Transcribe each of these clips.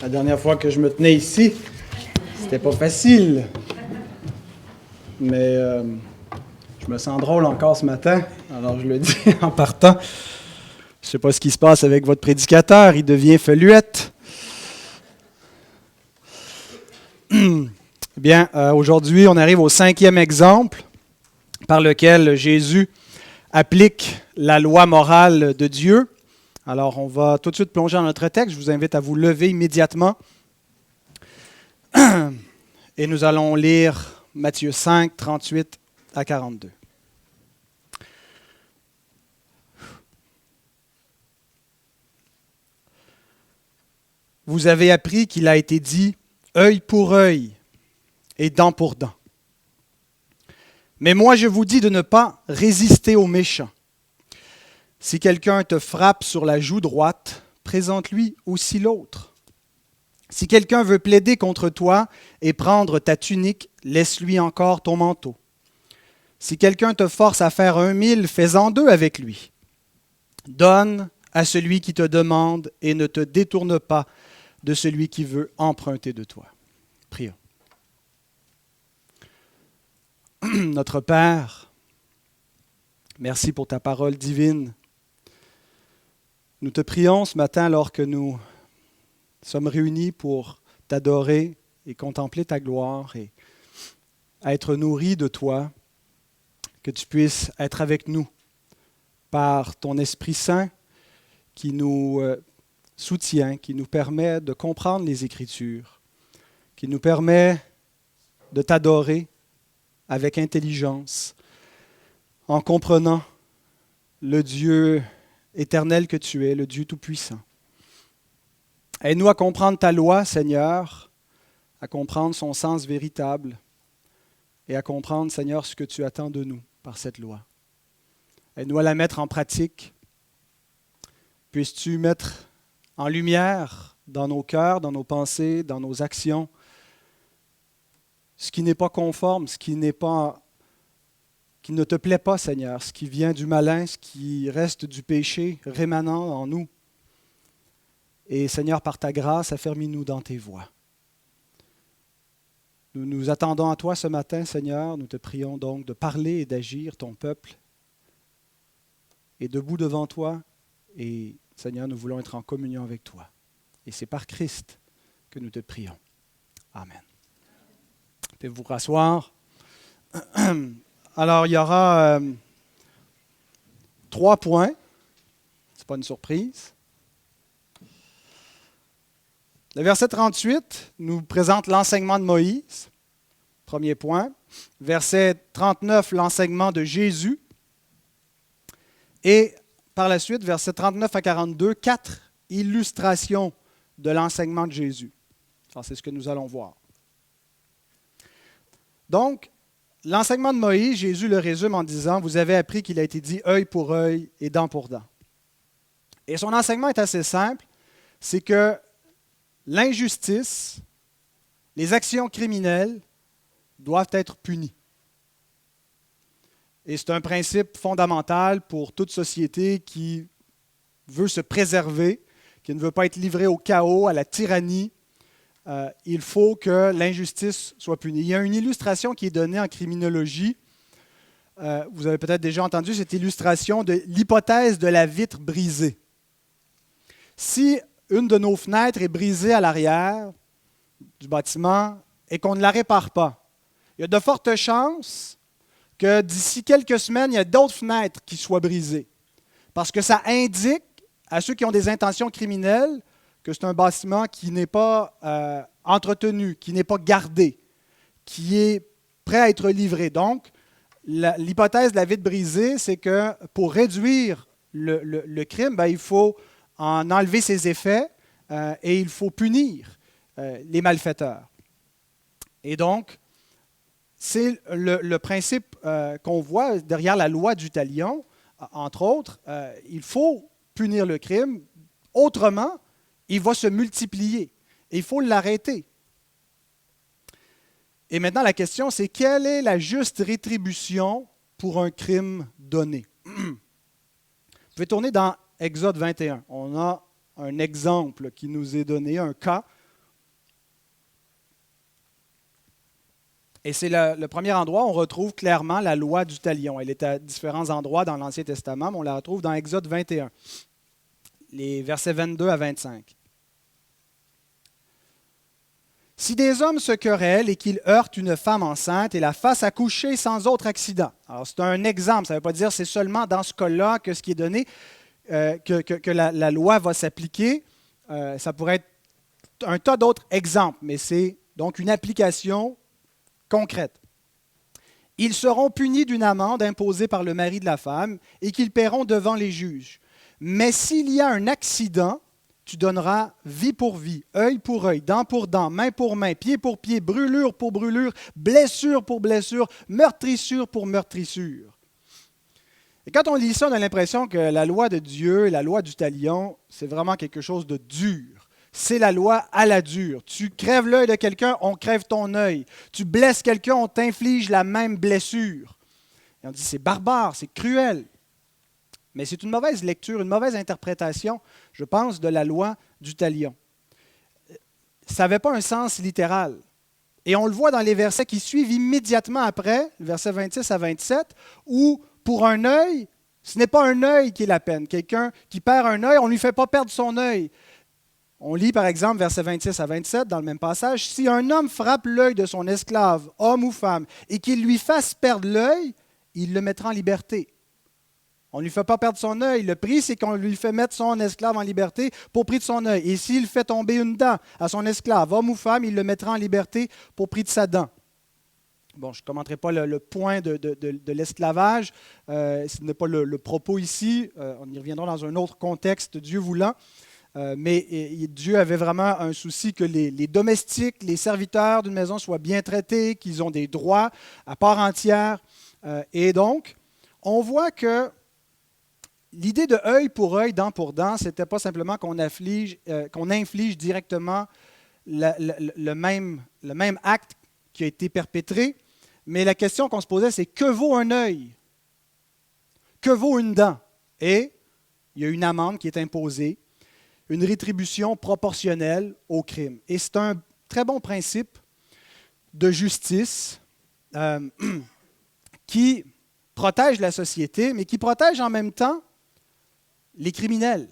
La dernière fois que je me tenais ici, c'était pas facile. Mais je me sens drôle encore ce matin, alors je le dis en partant. Je ne sais pas ce qui se passe avec votre prédicateur, il devient feluette. Bien, aujourd'hui, on arrive au 5e exemple par lequel Jésus applique la loi morale de Dieu. Alors, on va tout de suite plonger dans notre texte. Je vous invite à vous lever immédiatement. Et nous allons lire Matthieu 5, 38 à 42. Vous avez appris qu'il a été dit « œil pour œil et dent pour dent ». Mais moi, je vous dis de ne pas résister aux méchants. Si quelqu'un te frappe sur la joue droite, présente-lui aussi l'autre. Si quelqu'un veut plaider contre toi et prendre ta tunique, laisse-lui encore ton manteau. Si quelqu'un te force à faire 1 000, fais-en 2 avec lui. Donne à celui qui te demande et ne te détourne pas de celui qui veut emprunter de toi. Prions. Notre Père, merci pour ta parole divine. Nous te prions ce matin alors que nous sommes réunis pour t'adorer et contempler ta gloire et être nourris de toi, que tu puisses être avec nous par ton Esprit Saint qui nous soutient, qui nous permet de comprendre les Écritures, qui nous permet de t'adorer avec intelligence, en comprenant le Dieu éternel que tu es, le Dieu Tout-Puissant. Aide-nous à comprendre ta loi, Seigneur, à comprendre son sens véritable et à comprendre, Seigneur, ce que tu attends de nous par cette loi. Aide-nous à la mettre en pratique. Puisses-tu mettre en lumière dans nos cœurs, dans nos pensées, dans nos actions, ce qui n'est pas conforme, ce qui ne te plaît pas, Seigneur, ce qui vient du malin, ce qui reste du péché rémanent en nous. Et Seigneur, par ta grâce, affermis-nous dans tes voies. Nous nous attendons à toi ce matin, Seigneur. Nous te prions donc de parler et d'agir, ton peuple est debout devant toi. Et Seigneur, nous voulons être en communion avec toi. Et c'est par Christ que nous te prions. Amen. Pouvez-vous vous rasseoir? Alors, il y aura 3 points. Ce n'est pas une surprise. Le verset 38 nous présente l'enseignement de Moïse. Premier point. Verset 39, l'enseignement de Jésus. Et par la suite, verset 39 à 42, 4 illustrations de l'enseignement de Jésus. Alors, c'est ce que nous allons voir. Donc, l'enseignement de Moïse, Jésus le résume en disant « Vous avez appris qu'il a été dit œil pour œil et dent pour dent ». Et son enseignement est assez simple, c'est que l'injustice, les actions criminelles doivent être punies. Et c'est un principe fondamental pour toute société qui veut se préserver, qui ne veut pas être livrée au chaos, à la tyrannie. Il faut que l'injustice soit punie. Il y a une illustration qui est donnée en criminologie. Vous avez peut-être déjà entendu cette illustration de l'hypothèse de la vitre brisée. Si une de nos fenêtres est brisée à l'arrière du bâtiment et qu'on ne la répare pas, il y a de fortes chances que d'ici quelques semaines, il y a d'autres fenêtres qui soient brisées. Parce que ça indique à ceux qui ont des intentions criminelles que c'est un bâtiment qui n'est pas entretenu, qui n'est pas gardé, qui est prêt à être livré. Donc, l'hypothèse de la vitre brisée, c'est que pour réduire le crime, il faut en enlever ses effets et il faut punir les malfaiteurs. Et donc, c'est le principe qu'on voit derrière la loi du talion, entre autres. Il faut punir le crime, autrement, il va se multiplier et il faut l'arrêter. Et maintenant, la question, c'est quelle est la juste rétribution pour un crime donné? Vous pouvez tourner dans Exode 21. On a un exemple qui nous est donné, un cas. Et c'est le premier endroit où on retrouve clairement la loi du talion. Elle est à différents endroits dans l'Ancien Testament, mais on la retrouve dans Exode 21, les versets 22 à 25. Si des hommes se querellent et qu'ils heurtent une femme enceinte et la fassent accoucher sans autre accident. Alors, c'est un exemple, ça ne veut pas dire que c'est seulement dans ce cas-là que ce qui est donné, que la loi va s'appliquer. Ça pourrait être un tas d'autres exemples, mais c'est donc une application concrète. Ils seront punis d'une amende imposée par le mari de la femme et qu'ils paieront devant les juges. Mais s'il y a un accident, tu donneras vie pour vie, œil pour œil, dent pour dent, main pour main, pied pour pied, brûlure pour brûlure, blessure pour blessure, meurtrissure pour meurtrissure. Et quand on lit ça, on a l'impression que la loi de Dieu et la loi du talion, c'est vraiment quelque chose de dur. C'est la loi à la dure. Tu crèves l'œil de quelqu'un, on crève ton œil. Tu blesses quelqu'un, on t'inflige la même blessure. Et on dit c'est barbare, c'est cruel. Mais c'est une mauvaise lecture, une mauvaise interprétation, je pense, de la loi du talion. Ça n'avait pas un sens littéral. Et on le voit dans les versets qui suivent immédiatement après, versets 26 à 27, où pour un œil, ce n'est pas un œil qui est la peine. Quelqu'un qui perd un œil, on ne lui fait pas perdre son œil. On lit par exemple versets 26 à 27 dans le même passage, « Si un homme frappe l'œil de son esclave, homme ou femme, et qu'il lui fasse perdre l'œil, il le mettra en liberté. » On ne lui fait pas perdre son œil. Le prix, c'est qu'on lui fait mettre son esclave en liberté pour prix de son œil. Et s'il fait tomber une dent à son esclave, homme ou femme, il le mettra en liberté pour prix de sa dent. Bon, je ne commenterai pas le point de l'esclavage. Ce n'est pas le propos ici. On y reviendra dans un autre contexte, Dieu voulant. Mais Dieu avait vraiment un souci que les domestiques, les serviteurs d'une maison soient bien traités, qu'ils ont des droits à part entière. Et donc, on voit que l'idée de œil pour œil, dent pour dent, ce n'était pas simplement qu'on inflige directement le même acte qui a été perpétré, mais la question qu'on se posait, c'est que vaut un œil? Que vaut une dent? Et il y a une amende qui est imposée, une rétribution proportionnelle au crime. Et c'est un très bon principe de justice qui protège la société, mais qui protège en même temps les criminels.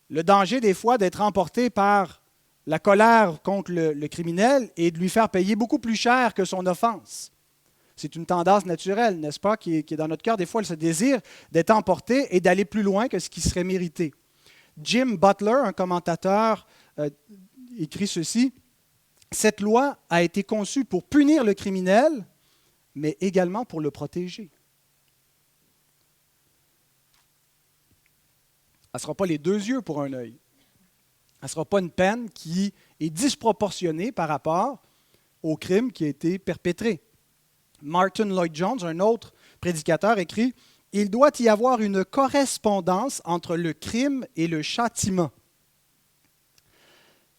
Le danger des fois d'être emporté par la colère contre le criminel et de lui faire payer beaucoup plus cher que son offense. C'est une tendance naturelle, n'est-ce pas, qui est dans notre cœur. Des fois, ce désir d'être emporté et d'aller plus loin que ce qui serait mérité. Jim Butler, un commentateur, écrit ceci, « Cette loi a été conçue pour punir le criminel, mais également pour le protéger. » Ce ne sera pas les deux yeux pour un œil. Ce ne sera pas une peine qui est disproportionnée par rapport au crime qui a été perpétré. Martin Lloyd-Jones, un autre prédicateur, écrit « Il doit y avoir une correspondance entre le crime et le châtiment,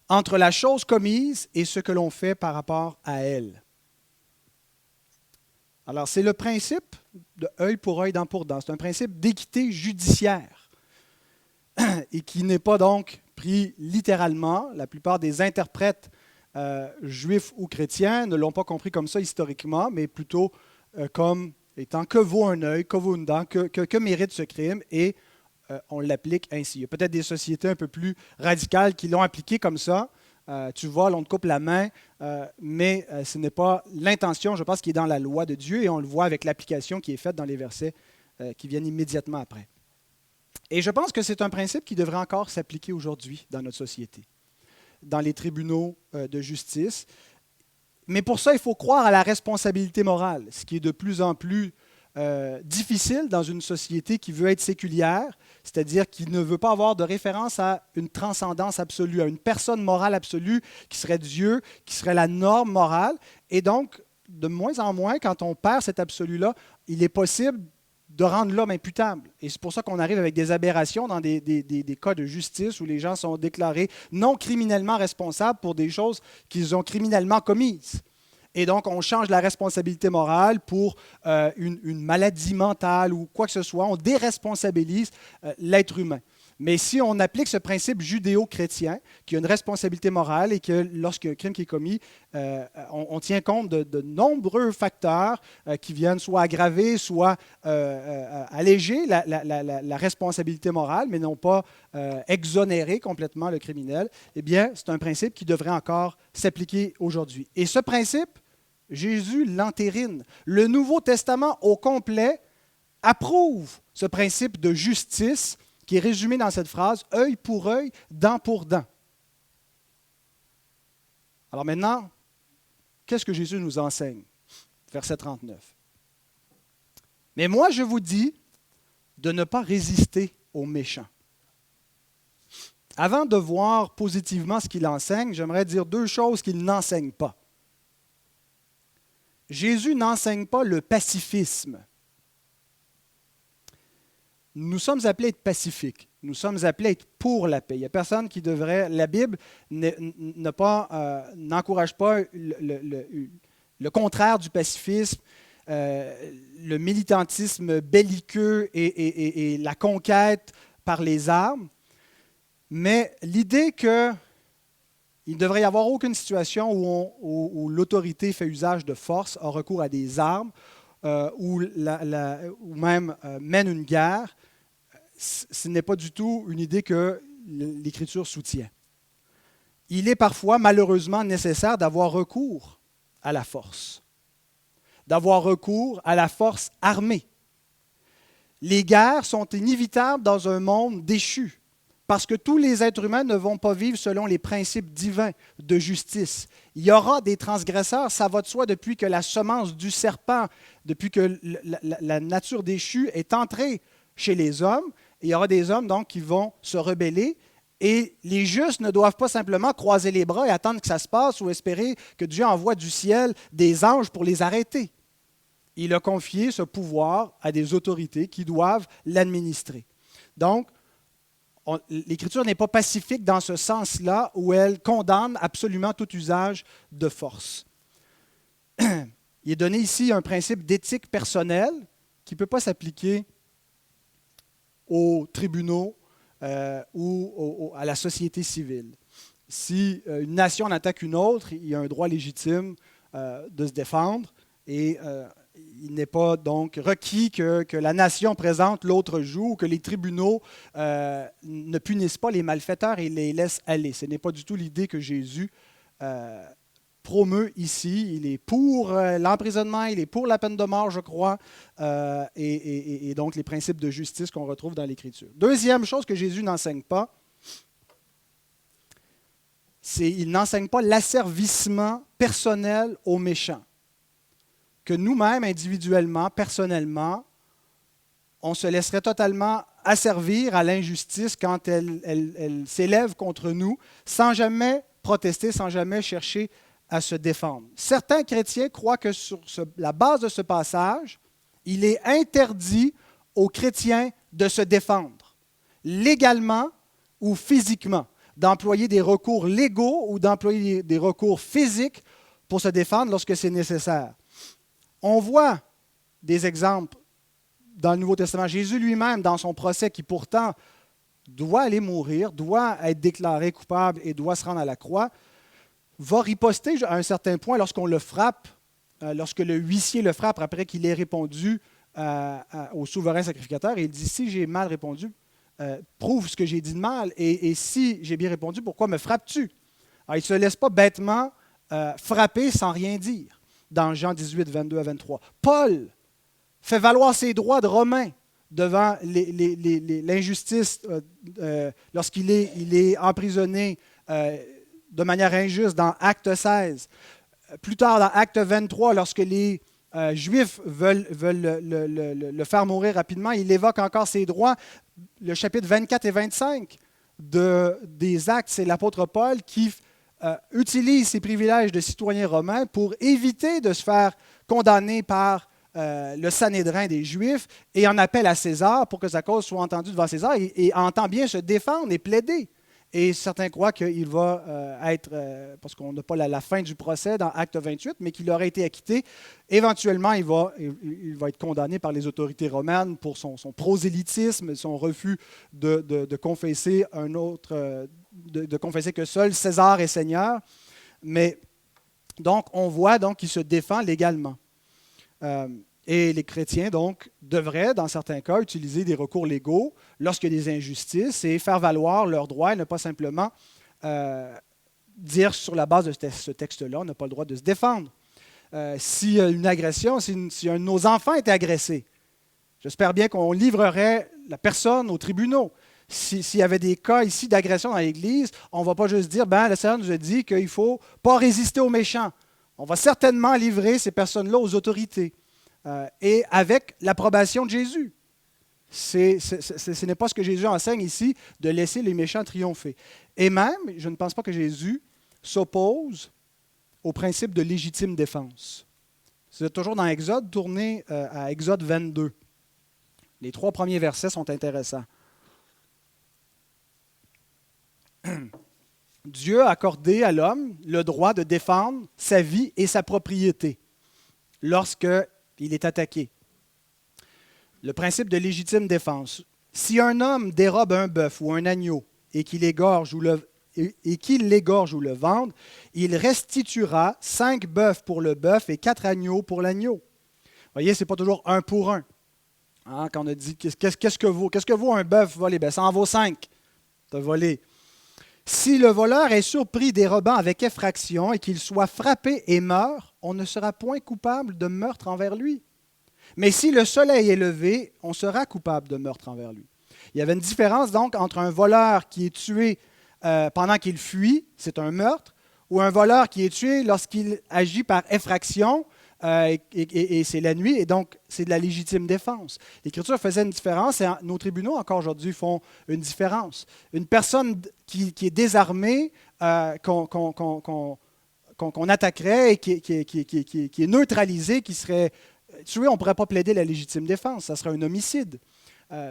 entre la chose commise et ce que l'on fait par rapport à elle. » Alors, c'est le principe de œil pour œil, dent pour dent. C'est un principe d'équité judiciaire et qui n'est pas donc pris littéralement. La plupart des interprètes juifs ou chrétiens ne l'ont pas compris comme ça historiquement, mais plutôt comme étant que vaut un œil, que vaut une dent, que mérite ce crime, et on l'applique ainsi. Il y a peut-être des sociétés un peu plus radicales qui l'ont appliqué comme ça. Tu voles, on te coupe la main, mais ce n'est pas l'intention, je pense, qui est dans la loi de Dieu, et on le voit avec l'application qui est faite dans les versets qui viennent immédiatement après. Et je pense que c'est un principe qui devrait encore s'appliquer aujourd'hui dans notre société, dans les tribunaux de justice. Mais pour ça, il faut croire à la responsabilité morale, ce qui est de plus en plus difficile dans une société qui veut être séculière, c'est-à-dire qui ne veut pas avoir de référence à une transcendance absolue, à une personne morale absolue qui serait Dieu, qui serait la norme morale. Et donc, de moins en moins, quand on perd cet absolu-là, il est possible de rendre l'homme imputable. Et c'est pour ça qu'on arrive avec des aberrations dans des cas de justice où les gens sont déclarés non criminellement responsables pour des choses qu'ils ont criminellement commises. Et donc, on change la responsabilité morale pour une maladie mentale ou quoi que ce soit. On déresponsabilise l'être humain. Mais si on applique ce principe judéo-chrétien, qui a une responsabilité morale et que lorsqu'il y a un crime qui est commis, on tient compte de nombreux facteurs qui viennent soit aggraver, soit alléger la responsabilité morale, mais non pas exonérer complètement le criminel, eh bien, c'est un principe qui devrait encore s'appliquer aujourd'hui. Et ce principe, Jésus l'entérine. Le Nouveau Testament au complet approuve ce principe de justice qui est résumé dans cette phrase « œil pour œil, dent pour dent ». Alors maintenant, qu'est-ce que Jésus nous enseigne? Verset 39. « Mais moi, je vous dis de ne pas résister aux méchants. » Avant de voir positivement ce qu'il enseigne, j'aimerais dire deux choses qu'il n'enseigne pas. Jésus n'enseigne pas le pacifisme. Nous sommes appelés à être pacifiques. Nous sommes appelés à être pour la paix. Il n'y a personne qui devrait... La Bible n'encourage pas le contraire du pacifisme, le militantisme belliqueux et la conquête par les armes. Mais l'idée qu'il ne devrait y avoir aucune situation où l'autorité fait usage de force, a recours à des armes, ou même mène une guerre, ce n'est pas du tout une idée que l'Écriture soutient. Il est parfois, malheureusement, nécessaire d'avoir recours à la force, d'avoir recours à la force armée. Les guerres sont inévitables dans un monde déchu, parce que tous les êtres humains ne vont pas vivre selon les principes divins de justice. Il y aura des transgresseurs, ça va de soi depuis que la semence du serpent, depuis que la nature déchue est entrée chez les hommes. Il y aura des hommes donc qui vont se rebeller et les justes ne doivent pas simplement croiser les bras et attendre que ça se passe ou espérer que Dieu envoie du ciel des anges pour les arrêter. Il a confié ce pouvoir à des autorités qui doivent l'administrer. Donc, l'Écriture n'est pas pacifique dans ce sens-là où elle condamne absolument tout usage de force. Il est donné ici un principe d'éthique personnelle qui ne peut pas s'appliquer aux tribunaux ou à la société civile. Si une nation attaque une autre, il y a un droit légitime de se défendre et il n'est pas donc requis que la nation présente l'autre joue ou que les tribunaux ne punissent pas les malfaiteurs et les laissent aller. Ce n'est pas du tout l'idée que Jésus promeut ici. Il est pour l'emprisonnement, il est pour la peine de mort, je crois, et donc les principes de justice qu'on retrouve dans l'Écriture. Deuxième chose que Jésus n'enseigne pas, c'est qu'il n'enseigne pas l'asservissement personnel aux méchants. Que nous-mêmes, individuellement, personnellement, on se laisserait totalement asservir à l'injustice quand elle s'élève contre nous, sans jamais protester, sans jamais chercher à se défendre. Certains chrétiens croient que sur la base de ce passage, il est interdit aux chrétiens de se défendre, légalement ou physiquement, d'employer des recours légaux ou d'employer des recours physiques pour se défendre lorsque c'est nécessaire. On voit des exemples dans le Nouveau Testament. Jésus lui-même, dans son procès, qui pourtant doit aller mourir, doit être déclaré coupable et doit se rendre à la croix, va riposter à un certain point lorsqu'on le frappe, lorsque le huissier le frappe après qu'il ait répondu au souverain sacrificateur. Et il dit, si j'ai mal répondu, prouve ce que j'ai dit de mal. Et si j'ai bien répondu, pourquoi me frappes-tu? Alors, il ne se laisse pas bêtement frapper sans rien dire. Dans Jean 18, 22 à 23. Paul fait valoir ses droits de Romain devant l'injustice lorsqu'il est emprisonné de manière injuste dans Acte 16. Plus tard, dans Acte 23, lorsque les Juifs veulent le faire mourir rapidement, il évoque encore ses droits. Le chapitre 24 et 25 des Actes, c'est l'apôtre Paul qui utilise ses privilèges de citoyen romain pour éviter de se faire condamner par le Sanhédrin des Juifs et en appelle à César pour que sa cause soit entendue devant César et entend bien se défendre et plaider. Et certains croient qu'il va être, parce qu'on n'a pas la fin du procès dans Acte 28, mais qu'il aurait été acquitté. Éventuellement, il va être condamné par les autorités romaines pour son prosélytisme, son refus de confesser de confesser que seul César est Seigneur. Mais donc, on voit qu'il se défend légalement. Et les chrétiens, donc, devraient, dans certains cas, utiliser des recours légaux lorsqu'il y a des injustices et faire valoir leurs droits et ne pas simplement dire sur la base de ce texte-là, on n'a pas le droit de se défendre. S'il y a une agression, si un de nos enfants est agressé, j'espère bien qu'on livrerait la personne aux tribunaux. S'il y avait des cas ici d'agression dans l'Église, on ne va pas juste dire, le Seigneur nous a dit qu'il ne faut pas résister aux méchants. On va certainement livrer ces personnes-là aux autorités. Et avec l'approbation de Jésus. Ce n'est pas ce que Jésus enseigne ici, de laisser les méchants triompher. Et même, je ne pense pas que Jésus s'oppose au principe de légitime défense. C'est toujours dans Exode, tournez à Exode 22. Les 3 premiers versets sont intéressants. Dieu a accordé à l'homme le droit de défendre sa vie et sa propriété lorsqu'il est attaqué. Le principe de légitime défense. Si un homme dérobe un bœuf ou un agneau et qu'il l'égorge ou le vende, il restituera 5 bœufs pour le bœuf et 4 agneaux pour l'agneau. Vous voyez, ce n'est pas toujours 1 pour 1. Quand on a dit qu'est-ce que vaut un bœuf volé? Ça en vaut 5. Tu as volé. Si le voleur est surpris dérobant avec effraction et qu'il soit frappé et meurt, on ne sera point coupable de meurtre envers lui. Mais si le soleil est levé, on sera coupable de meurtre envers lui. Il y avait une différence donc entre un voleur qui est tué pendant qu'il fuit, c'est un meurtre, ou un voleur qui est tué lorsqu'il agit par effraction, et c'est la nuit, et donc c'est de la légitime défense. L'Écriture faisait une différence, et nos tribunaux encore aujourd'hui font une différence. Une personne qui est désarmée, qu'on attaquerait et qui est neutralisée, qui serait tué, on ne pourrait pas plaider la légitime défense, ça serait un homicide.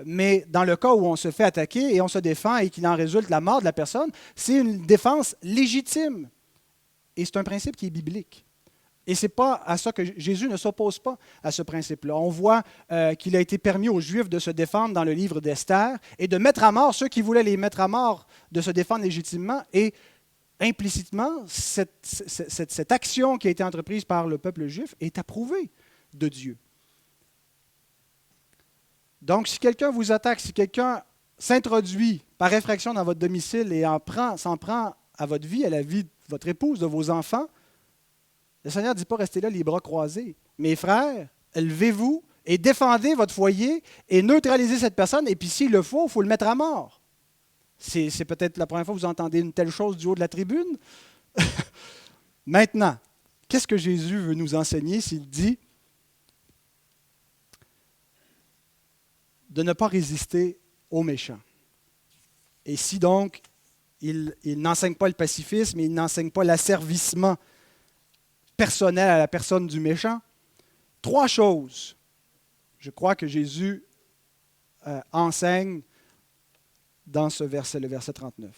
Mais dans le cas où on se fait attaquer et on se défend et qu'il en résulte la mort de la personne, c'est une défense légitime. Et c'est un principe qui est biblique. Et ce n'est pas à ça que Jésus ne s'oppose pas à ce principe-là. On voit qu'il a été permis aux Juifs de se défendre dans le livre d'Esther et de mettre à mort ceux qui voulaient les mettre à mort, de se défendre légitimement. Et implicitement, cette action qui a été entreprise par le peuple juif est approuvée de Dieu. Donc, si quelqu'un vous attaque, si quelqu'un s'introduit par effraction dans votre domicile et s'en prend à votre vie, à la vie de votre épouse, de vos enfants, le Seigneur ne dit pas restez là les bras croisés. Mes frères, levez-vous et défendez votre foyer et neutralisez cette personne. Et puis s'il le faut, il faut le mettre à mort. C'est peut-être la première fois que vous entendez une telle chose du haut de la tribune. Maintenant, qu'est-ce que Jésus veut nous enseigner s'il dit de ne pas résister aux méchants? Et si donc, il n'enseigne pas le pacifisme, il n'enseigne pas l'asservissement personnel à la personne du méchant, 3 choses, je crois que Jésus enseigne dans ce verset, le verset 39.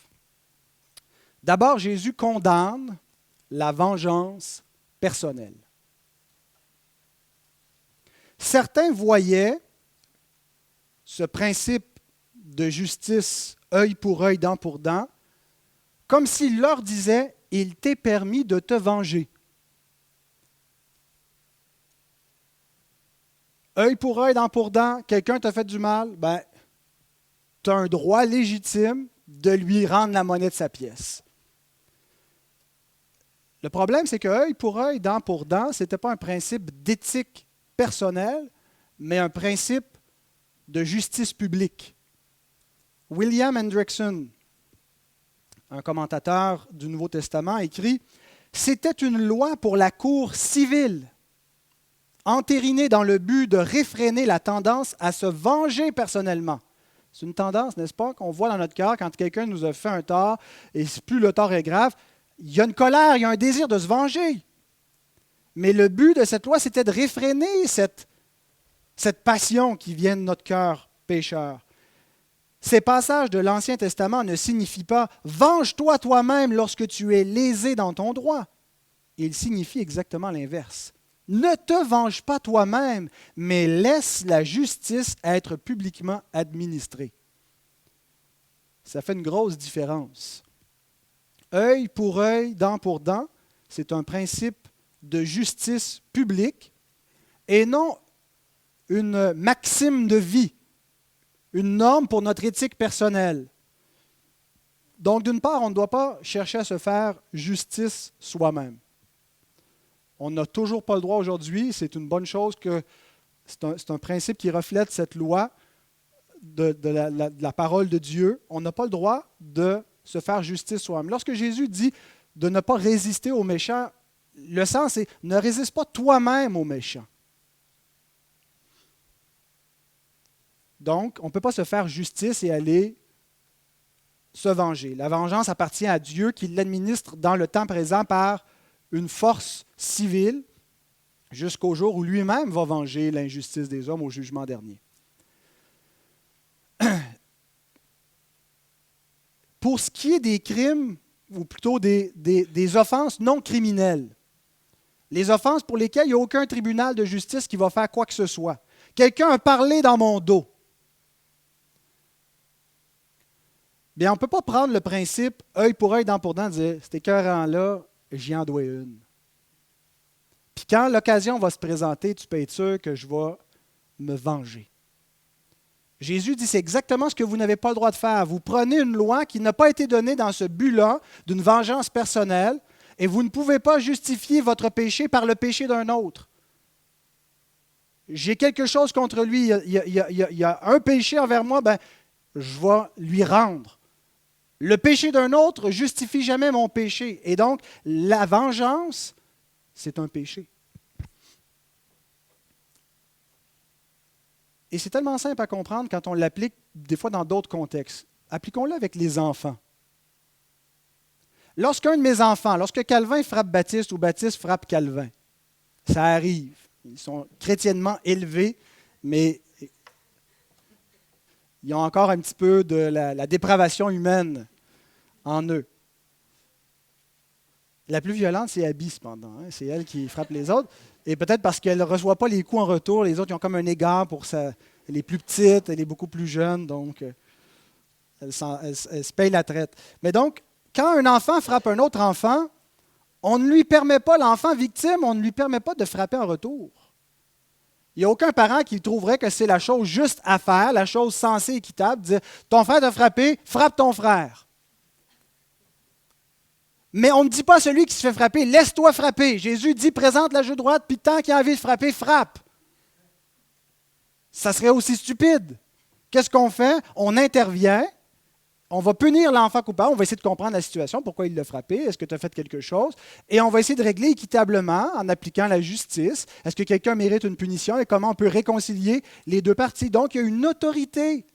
D'abord, Jésus condamne la vengeance personnelle. Certains voyaient ce principe de justice œil pour œil, dent pour dent, comme s'il leur disait « Il t'est permis de te venger ». Œil pour œil, dent pour dent, quelqu'un t'a fait du mal, tu as un droit légitime de lui rendre la monnaie de sa pièce. Le problème, c'est que œil pour œil, dent pour dent, ce n'était pas un principe d'éthique personnelle, mais un principe de justice publique. William Hendrickson, un commentateur du Nouveau Testament, écrit « C'était une loi pour la cour civile, entérinée dans le but de réfréner la tendance à se venger personnellement. » C'est une tendance, n'est-ce pas, qu'on voit dans notre cœur quand quelqu'un nous a fait un tort, et plus le tort est grave, il y a une colère, il y a un désir de se venger. Mais le but de cette loi, c'était de réfréner cette passion qui vient de notre cœur pécheur. Ces passages de l'Ancien Testament ne signifient pas « venge-toi toi-même lorsque tu es lésé dans ton droit ». Ils signifient exactement l'inverse. Ne te venge pas toi-même, mais laisse la justice être publiquement administrée. Ça fait une grosse différence. Œil pour œil, dent pour dent, c'est un principe de justice publique et non une maxime de vie, une norme pour notre éthique personnelle. Donc, d'une part, on ne doit pas chercher à se faire justice soi-même. On n'a toujours pas le droit aujourd'hui, c'est une bonne chose que c'est un principe qui reflète cette loi de la parole de Dieu. On n'a pas le droit de se faire justice soi-même. Lorsque Jésus dit de ne pas résister aux méchants, le sens est ne résiste pas toi-même aux méchants. Donc, on ne peut pas se faire justice et aller se venger. La vengeance appartient à Dieu qui l'administre dans le temps présent par une force civile jusqu'au jour où lui-même va venger l'injustice des hommes au jugement dernier. Pour ce qui est des crimes, ou plutôt des offenses non criminelles, les offenses pour lesquelles il n'y a aucun tribunal de justice qui va faire quoi que ce soit. Quelqu'un a parlé dans mon dos. Bien, on ne peut pas prendre le principe œil pour œil, dent pour dent, et dire cet écœurant-là, j'y en dois une. Puis quand l'occasion va se présenter, tu peux être sûr que je vais me venger. Jésus dit, c'est exactement ce que vous n'avez pas le droit de faire. Vous prenez une loi qui n'a pas été donnée dans ce but-là, d'une vengeance personnelle, et vous ne pouvez pas justifier votre péché par le péché d'un autre. J'ai quelque chose contre lui, il y a un péché envers moi, ben, je vais lui rendre. Le péché d'un autre ne justifie jamais mon péché. Et donc, la vengeance, c'est un péché. Et c'est tellement simple à comprendre quand on l'applique des fois dans d'autres contextes. Appliquons-le avec les enfants. Lorsqu'un de mes enfants, lorsque Calvin frappe Baptiste ou Baptiste frappe Calvin, ça arrive. Ils sont chrétiennement élevés, mais ils ont encore un petit peu de la dépravation humaine en eux. La plus violente, c'est Abby, cependant. C'est elle qui frappe les autres. Et peut-être parce qu'elle ne reçoit pas les coups en retour, les autres ils ont comme un égard pour ça. Elle est plus petite, elle est beaucoup plus jeune, donc elle se paye la traite. Mais donc, quand un enfant frappe un autre enfant, on ne lui permet pas, l'enfant victime, on ne lui permet pas de frapper en retour. Il n'y a aucun parent qui trouverait que c'est la chose juste à faire, la chose sensée, équitable, de dire « ton frère t'a frappé, frappe ton frère ». Mais on ne dit pas à celui qui se fait frapper, laisse-toi frapper. Jésus dit, présente la joue droite, puis tant qu'il a envie de frapper, frappe. Ça serait aussi stupide. Qu'est-ce qu'on fait? On intervient, on va punir l'enfant coupable, on va essayer de comprendre la situation, pourquoi il l'a frappé, est-ce que tu as fait quelque chose, et on va essayer de régler équitablement en appliquant la justice. Est-ce que quelqu'un mérite une punition et comment on peut réconcilier les deux parties? Donc, il y a une autorité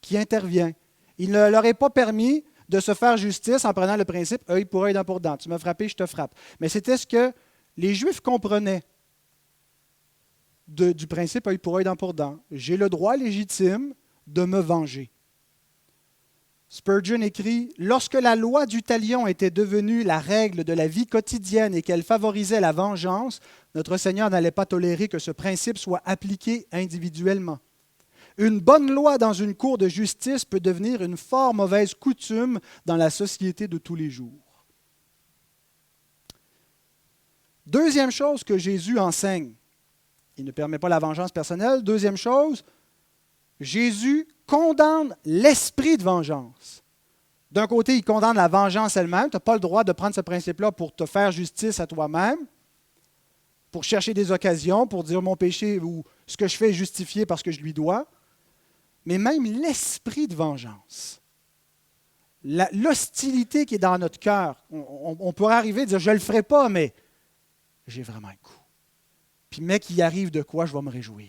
qui intervient. Il ne leur est pas permis de se faire justice en prenant le principe œil pour œil, dent pour dent. Tu m'as frappé, je te frappe. Mais c'était ce que les Juifs comprenaient du principe œil pour œil, dent pour dent. J'ai le droit légitime de me venger. Spurgeon écrit « Lorsque la loi du talion était devenue la règle de la vie quotidienne et qu'elle favorisait la vengeance, notre Seigneur n'allait pas tolérer que ce principe soit appliqué individuellement. Une bonne loi dans une cour de justice peut devenir une fort mauvaise coutume dans la société de tous les jours. » Deuxième chose que Jésus enseigne, il ne permet pas la vengeance personnelle. Deuxième chose, Jésus condamne l'esprit de vengeance. D'un côté, il condamne la vengeance elle-même. Tu n'as pas le droit de prendre ce principe-là pour te faire justice à toi-même, pour chercher des occasions, pour dire mon péché ou ce que je fais est justifié parce que je lui dois. Mais même l'esprit de vengeance, l'hostilité qui est dans notre cœur, on pourrait arriver à dire je ne le ferai pas, mais j'ai vraiment un coup. Puis, mec, il arrive de quoi, je vais me réjouir.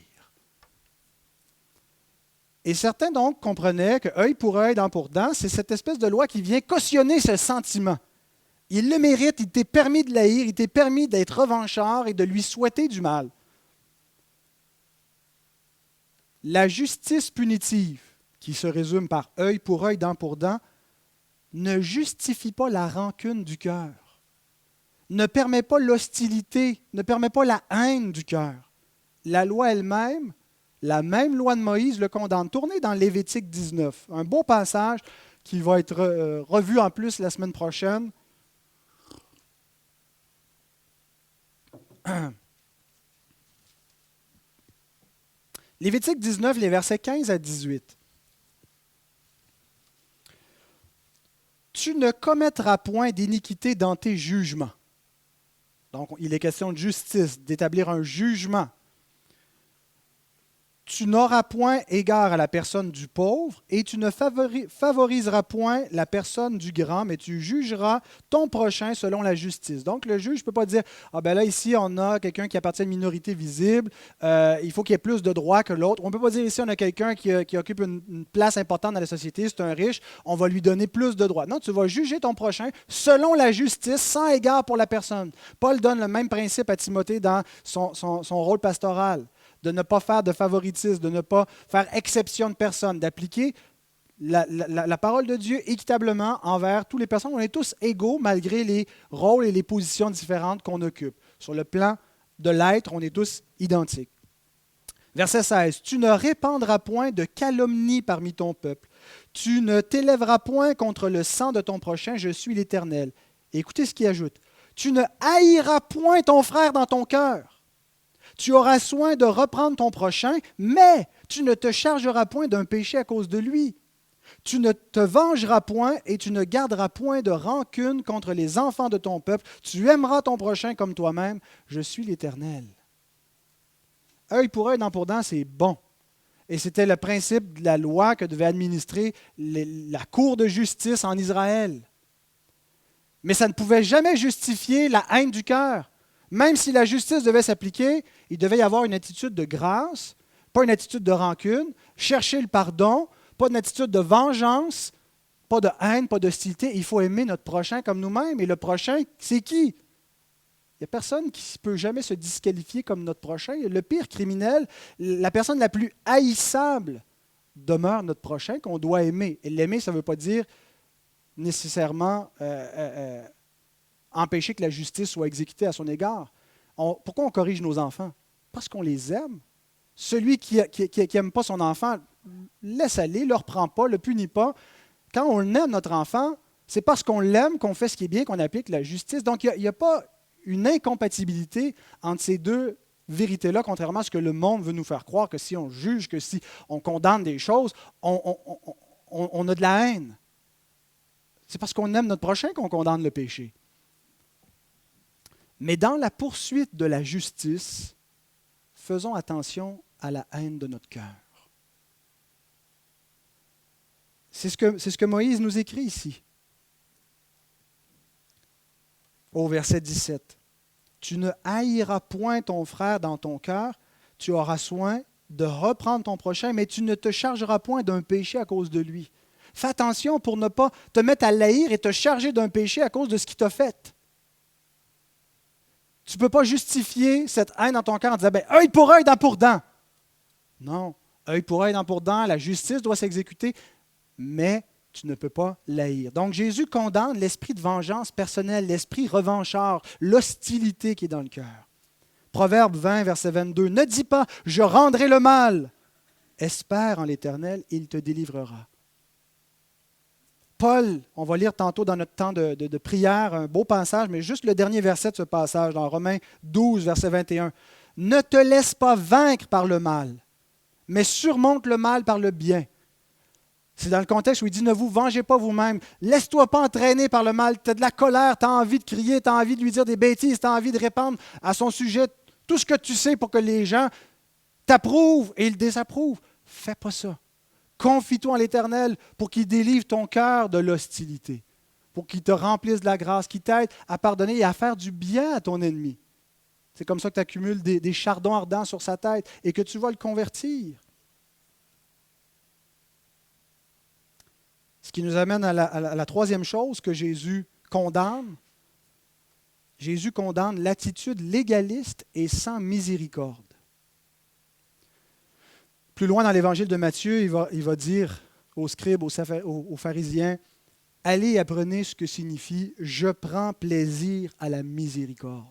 Et certains, donc, comprenaient que œil pour œil, dent pour dent, c'est cette espèce de loi qui vient cautionner ce sentiment. Il le mérite, il t'est permis de l'haïr, il t'est permis d'être revanchard et de lui souhaiter du mal. La justice punitive, qui se résume par œil pour œil, dent pour dent, ne justifie pas la rancune du cœur, ne permet pas l'hostilité, ne permet pas la haine du cœur. La loi elle-même, la même loi de Moïse le condamne. Tournez dans Lévitique 19, un beau passage qui va être revu en plus la semaine prochaine. Lévitique 19, les versets 15 à 18. Tu ne commettras point d'iniquité dans tes jugements. Donc, il est question de justice, d'établir un jugement. Tu n'auras point égard à la personne du pauvre et tu ne favoriseras point la personne du grand, mais tu jugeras ton prochain selon la justice. Donc, le juge ne peut pas dire « Ah ben là, ici, on a quelqu'un qui appartient à une minorité visible, il faut qu'il y ait plus de droits que l'autre. » On ne peut pas dire ici, on a quelqu'un qui occupe une place importante dans la société, c'est un riche, on va lui donner plus de droits. Non, tu vas juger ton prochain selon la justice, sans égard pour la personne. Paul donne le même principe à Timothée dans son rôle pastoral, de ne pas faire de favoritisme, de ne pas faire exception de personne, d'appliquer la parole de Dieu équitablement envers toutes les personnes. On est tous égaux malgré les rôles et les positions différentes qu'on occupe. Sur le plan de l'être, on est tous identiques. Verset 16. Tu ne répandras point de calomnie parmi ton peuple. Tu ne t'élèveras point contre le sang de ton prochain, je suis l'Éternel. Et écoutez ce qu'il ajoute. Tu ne haïras point ton frère dans ton cœur. Tu auras soin de reprendre ton prochain, mais tu ne te chargeras point d'un péché à cause de lui. Tu ne te vengeras point et tu ne garderas point de rancune contre les enfants de ton peuple. Tu aimeras ton prochain comme toi-même. Je suis l'Éternel. Œil pour œil, dent pour dent, c'est bon. Et c'était le principe de la loi que devait administrer la cour de justice en Israël. Mais ça ne pouvait jamais justifier la haine du cœur. Même si la justice devait s'appliquer, il devait y avoir une attitude de grâce, pas une attitude de rancune, chercher le pardon, pas une attitude de vengeance, pas de haine, pas d'hostilité. Il faut aimer notre prochain comme nous-mêmes. Et le prochain, c'est qui? Il n'y a personne qui ne peut jamais se disqualifier comme notre prochain. Le pire criminel, la personne la plus haïssable demeure notre prochain qu'on doit aimer. Et l'aimer, ça ne veut pas dire nécessairement empêcher que la justice soit exécutée à son égard. Pourquoi on corrige nos enfants? Parce qu'on les aime. Celui qui n'aime pas son enfant, laisse aller, ne le reprend pas, ne le punit pas. Quand on aime notre enfant, c'est parce qu'on l'aime qu'on fait ce qui est bien, qu'on applique la justice. Donc, il n'y a pas une incompatibilité entre ces deux vérités-là, contrairement à ce que le monde veut nous faire croire, que si on juge, que si on condamne des choses, on a de la haine. C'est parce qu'on aime notre prochain qu'on condamne le péché. Mais dans la poursuite de la justice, faisons attention à la haine de notre cœur. C'est ce que Moïse nous écrit ici. Au verset 17. Tu ne haïras point ton frère dans ton cœur, tu auras soin de reprendre ton prochain, mais tu ne te chargeras point d'un péché à cause de lui. Fais attention pour ne pas te mettre à l'haïr et te charger d'un péché à cause de ce qu'il t'a fait. Tu ne peux pas justifier cette haine dans ton cœur en disant « œil pour œil, dent pour dent ». Non, œil pour œil, dent pour dent, la justice doit s'exécuter, mais tu ne peux pas l'haïr. Donc Jésus condamne l'esprit de vengeance personnelle, l'esprit revanchard, l'hostilité qui est dans le cœur. Proverbe 20, verset 22, « Ne dis pas « je rendrai le mal ». Espère en l'Éternel, il te délivrera. Paul, on va lire tantôt dans notre temps de prière un beau passage, mais juste le dernier verset de ce passage, dans Romains 12, verset 21. « Ne te laisse pas vaincre par le mal, mais surmonte le mal par le bien. » C'est dans le contexte où il dit « Ne vous vengez pas vous-même, laisse-toi pas entraîner par le mal. Tu as de la colère, tu as envie de crier, tu as envie de lui dire des bêtises, tu as envie de répandre à son sujet tout ce que tu sais pour que les gens t'approuvent et le désapprouvent. Fais pas ça. Confie-toi en l'Éternel pour qu'il délivre ton cœur de l'hostilité, pour qu'il te remplisse de la grâce, qu'il t'aide à pardonner et à faire du bien à ton ennemi. C'est comme ça que tu accumules des chardons ardents sur sa tête et que tu vas le convertir. Ce qui nous amène à la troisième chose que Jésus condamne. Jésus condamne l'attitude légaliste et sans miséricorde. Plus loin dans l'Évangile de Matthieu, il va dire aux scribes, aux pharisiens, « Allez et apprenez ce que signifie « Je prends plaisir à la miséricorde ».